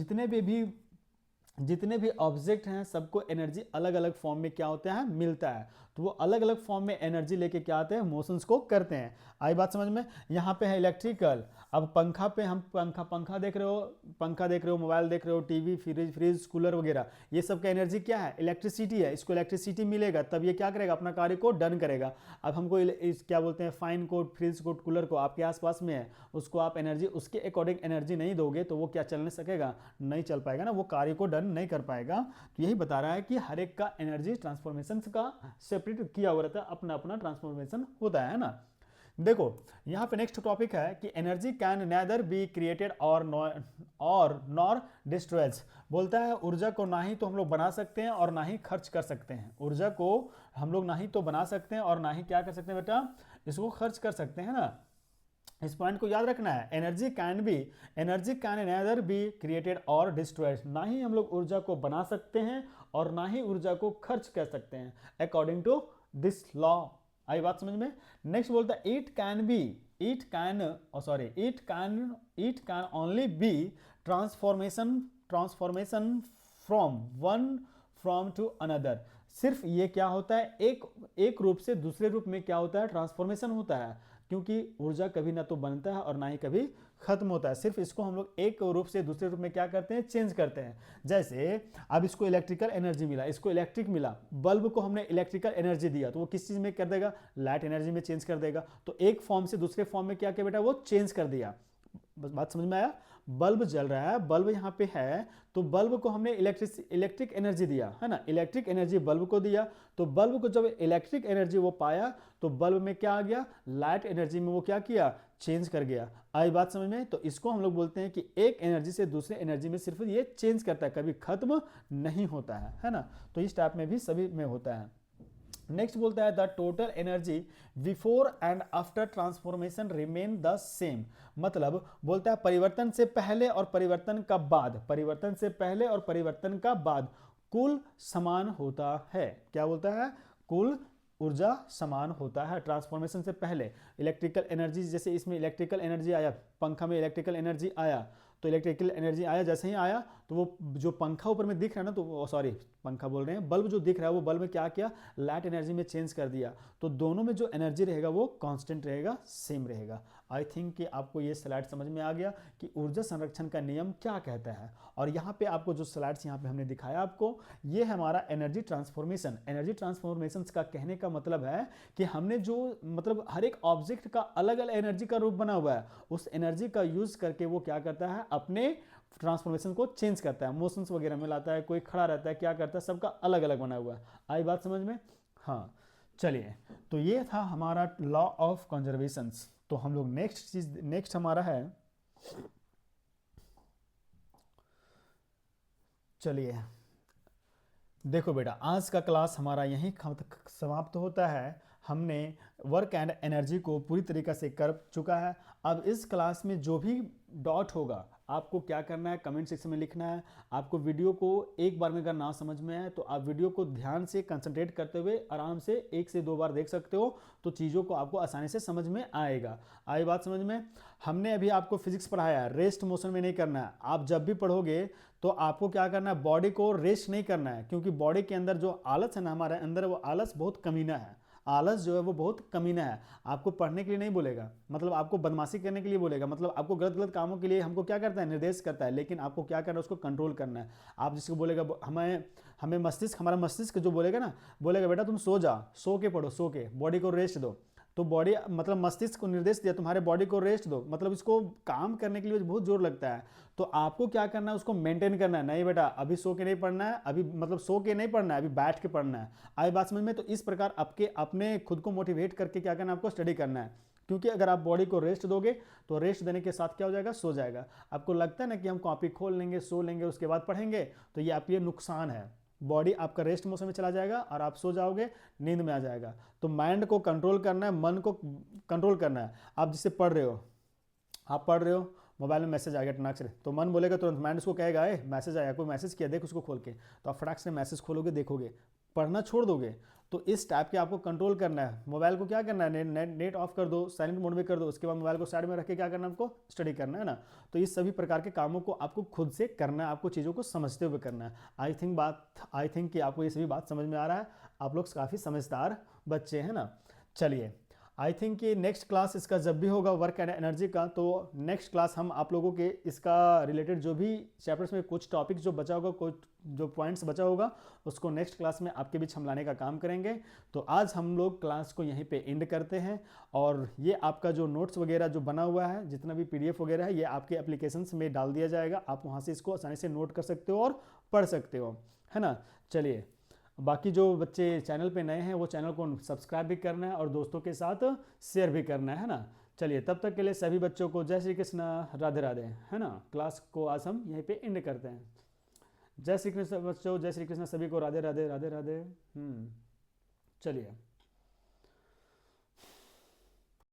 जितने भी ऑब्जेक्ट हैं सबको एनर्जी अलग अलग फॉर्म में क्या होता है, मिलता है। तो वो अलग अलग फॉर्म में एनर्जी लेके क्या आते हैं, मोशंस को करते हैं। आई बात समझ में। यहाँ पे है इलेक्ट्रिकल। अब पंखा पे हम पंखा देख रहे हो, मोबाइल देख रहे हो, टीवी, फ्रिज, कूलर वगैरह, ये सब का एनर्जी क्या है, इलेक्ट्रिसिटी है। इसको इलेक्ट्रिसिटी मिलेगा तब ये क्या करेगा, अपना कार्य को डन करेगा। अब हमको क्या बोलते हैं, फाइन को, फ्रिज को, कूलर को आपके आसपास में है, उसको आप एनर्जी उसके अकॉर्डिंग एनर्जी नहीं दोगे तो वो क्या चलने सकेगा, नहीं चल पाएगा ना, वो कार्य को डन नहीं कर पाएगा। तो यही बता रहा है कि हर एक का एनर्जी ट्रांसफॉर्मेशन का सेपरेट किया हुआ रहता है, अपना अपना ट्रांसफॉर्मेशन होता है ना। देखो यहाँ पे नेक्स्ट टॉपिक है कि energy can nether be created और नॉर डिस्ट्रॉयड। बोलता है ऊर्जा को ना ही तो हम लोग बना सकते हैं और ना ही खर्च कर सकते हैं। ऊर्जा को हम लोग ना ही तो बना सकते हैं और ना ही क्या कर सकते हैं बेटा, इसको खर्च कर सकते हैं ना। इस पॉइंट को याद रखना है। Energy can nether be created और डिस्ट्रॉयड, ना ही हम लोग ऊर्जा को बना सकते हैं और ना ही ऊर्जा को खर्च कर सकते हैं, अकॉर्डिंग टू दिस लॉ। आई बात समझ में। नेक्स्ट बोलता है it can only be transformation from to another. सिर्फ ये क्या होता है, एक रूप से दूसरे रूप में क्या होता है, ट्रांसफॉर्मेशन होता है, क्योंकि ऊर्जा कभी ना तो बनता है और ना ही कभी खत्म होता है। सिर्फ इसको हम लोग एक रूप से दूसरे रूप में क्या करते हैं, चेंज करते हैं। जैसे अब इसको इलेक्ट्रिकल एनर्जी मिला, इसको इलेक्ट्रिक मिला, बल्ब को हमने इलेक्ट्रिकल एनर्जी दिया तो वो किस चीज में कर देगा, लाइट एनर्जी में चेंज कर देगा। तो एक फॉर्म से दूसरे फॉर्म में क्या किया बेटा, वो चेंज कर दिया। बस बात समझ में आया। बल्ब जल रहा है, बल्ब यहाँ पे है, तो बल्ब को हमने इलेक्ट्रिक एनर्जी दिया है ना, इलेक्ट्रिक एनर्जी बल्ब को दिया, तो बल्ब को जब इलेक्ट्रिक एनर्जी वो पाया तो बल्ब में क्या आ गया, लाइट एनर्जी में वो क्या किया, चेंज कर गया। आई बात समझ में। तो इसको हम लोग बोलते हैं कि एक एनर्जी से दूसरे एनर्जी में सिर्फ ये चेंज करता है, कभी खत्म नहीं होता है ना। तो इस टाइप में भी सभी में होता है। नेक्स्ट बोलता है the total energy before and after transformation remain the same. मतलब बोलता है परिवर्तन से पहले और परिवर्तन का बाद, परिवर्तन से पहले और परिवर्तन का बाद कुल समान होता है। क्या बोलता है, कुल ऊर्जा समान होता है। ट्रांसफॉर्मेशन से पहले इलेक्ट्रिकल एनर्जी, जैसे इसमें इलेक्ट्रिकल एनर्जी आया, पंखा में इलेक्ट्रिकल एनर्जी आया, तो इलेक्ट्रिकल एनर्जी आया, जैसे ही आया तो वो जो पंखा ऊपर में दिख रहा है ना, तो सॉरी पंखा बोल रहे हैं, बल्ब जो दिख रहा है वो बल्ब में क्या किया, लाइट एनर्जी में चेंज कर दिया। तो दोनों में जो एनर्जी रहेगा वो कांस्टेंट रहेगा, सेम रहेगा। आई थिंक कि आपको ये स्लाइड समझ में आ गया कि ऊर्जा संरक्षण का नियम क्या कहता है। और यहाँ पे आपको जो स्लाइड्स यहाँ पे हमने दिखाया आपको, ये हमारा एनर्जी ट्रांसफॉर्मेशन। एनर्जी ट्रांसफॉर्मेशन का कहने का मतलब है कि हमने जो मतलब हर एक ऑब्जेक्ट का अलग अलग एनर्जी का रूप बना हुआ है, उस एनर्जी का यूज करके वो क्या करता है, अपने ट्रांसफॉर्मेशन को चेंज करता है, मोशंस वगैरह में लाता है, कोई खड़ा रहता है, क्या करता है, सबका अलग अलग बना हुआ है। आई बात समझ में। हाँ चलिए, तो ये था हमारा लॉ ऑफ कंजर्वेशन। तो हम लोग नेक्स्ट हमारा है, चलिए देखो बेटा, आज का क्लास हमारा यहीं समाप्त होता है। हमने वर्क एंड एनर्जी को पूरी तरीके से कर चुका है। अब इस क्लास में जो भी डॉट होगा आपको क्या करना है, कमेंट सेक्शन में लिखना है। आपको वीडियो को एक बार में अगर ना समझ में आए तो आप वीडियो को ध्यान से कंसंट्रेट करते हुए आराम से 1 से 2 बार देख सकते हो, तो चीज़ों को आपको आसानी से समझ में आएगा। आई बात समझ में। हमने अभी आपको फिजिक्स पढ़ाया है, रेस्ट मोशन में नहीं करना है। आप जब भी पढ़ोगे तो आपको क्या करना है, बॉडी को रेस्ट नहीं करना है, क्योंकि बॉडी के अंदर जो आलस है ना हमारे अंदर, वो आलस बहुत कमीना है। आलस जो है वो बहुत कमीना है। आपको पढ़ने के लिए नहीं बोलेगा, मतलब आपको बदमाशी करने के लिए बोलेगा, मतलब आपको गलत गलत कामों के लिए हमको क्या करता है, निर्देश करता है। लेकिन आपको क्या करना है, उसको कंट्रोल करना है। आप जिसको बोलेगा, हमें मस्तिष्क, हमारा मस्तिष्क जो बोलेगा ना, बोलेगा बेटा तुम सो जा, सो के पढ़ो, सो के बॉडी को रेस्ट दो। तो बॉडी मतलब मस्तिष्क को निर्देश दिया तुम्हारे बॉडी को रेस्ट दो, मतलब इसको काम करने के लिए बहुत जोर लगता है। तो आपको क्या करना है, उसको मेंटेन करना है। नहीं बेटा अभी सो के नहीं पढ़ना है, अभी मतलब सो के नहीं पढ़ना है, अभी बैठ के पढ़ना है। आई बात समझ में। तो इस प्रकार आपके अपने खुद को मोटिवेट करके क्या करना है, आपको स्टडी करना है। क्योंकि अगर आप बॉडी को रेस्ट दोगे तो रेस्ट देने के साथ क्या हो जाएगा, सो जाएगा। आपको लगता है ना कि हम कॉपी खोल लेंगे, सो लेंगे, उसके बाद पढ़ेंगे, तो ये आपके नुकसान है। बॉडी आपका रेस्ट मोशन में चला जाएगा और आप सो जाओगे, नींद में आ जाएगा। तो माइंड को कंट्रोल करना है, मन को कंट्रोल करना है। आप जिससे पढ़ रहे हो, आप पढ़ रहे हो, मोबाइल में मैसेज आ गया टनाक से, तो मन बोलेगा तुरंत, माइंड उसको कहेगा ए मैसेज आया, कोई मैसेज किया, देख उसको खोल के। तो आप फटाक से मैसेज खोलोगे, देखोगे, पढ़ना छोड़ दोगे। तो इस टाइप के आपको कंट्रोल करना है। मोबाइल को क्या करना है, नेट ऑफ कर दो, साइलेंट मोड में कर दो, उसके बाद मोबाइल को साइड में रख के क्या करना है, आपको स्टडी करना है ना। तो इस सभी प्रकार के कामों को आपको खुद से करना है, आपको चीज़ों को समझते हुए करना है। आई थिंक कि आपको ये सभी बात समझ में आ रहा है। आप लोग काफ़ी समझदार बच्चे हैं ना। चलिए, आई थिंक कि नेक्स्ट क्लास इसका जब भी होगा वर्क एंड एनर्जी का, तो नेक्स्ट क्लास हम आप लोगों के इसका रिलेटेड जो भी चैप्टर्स में कुछ टॉपिक जो बचा होगा, कुछ जो पॉइंट्स बचा होगा, उसको नेक्स्ट क्लास में आपके बीच हम लाने का काम करेंगे। तो आज हम लोग क्लास को यहीं पे एंड करते हैं। और ये आपका जो नोट्स वगैरह जो बना हुआ है, जितना भी PDF वगैरह है, ये आपके एप्लीकेशंस में डाल दिया जाएगा। आप वहाँ से इसको आसानी से नोट कर सकते हो और पढ़ सकते हो, है ना। चलिए, बाकी जो बच्चे चैनल पे नए हैं वो चैनल को सब्सक्राइब भी करना है और दोस्तों के साथ शेयर भी करना है ना। चलिए, तब तक के लिए सभी बच्चों को जय श्री कृष्ण, राधे राधे, है ना। क्लास को आज हम यहीं पे एंड करते हैं। जय श्री कृष्ण बच्चों, जय श्री कृष्ण सभी को, राधे राधे राधे राधे। चलिए।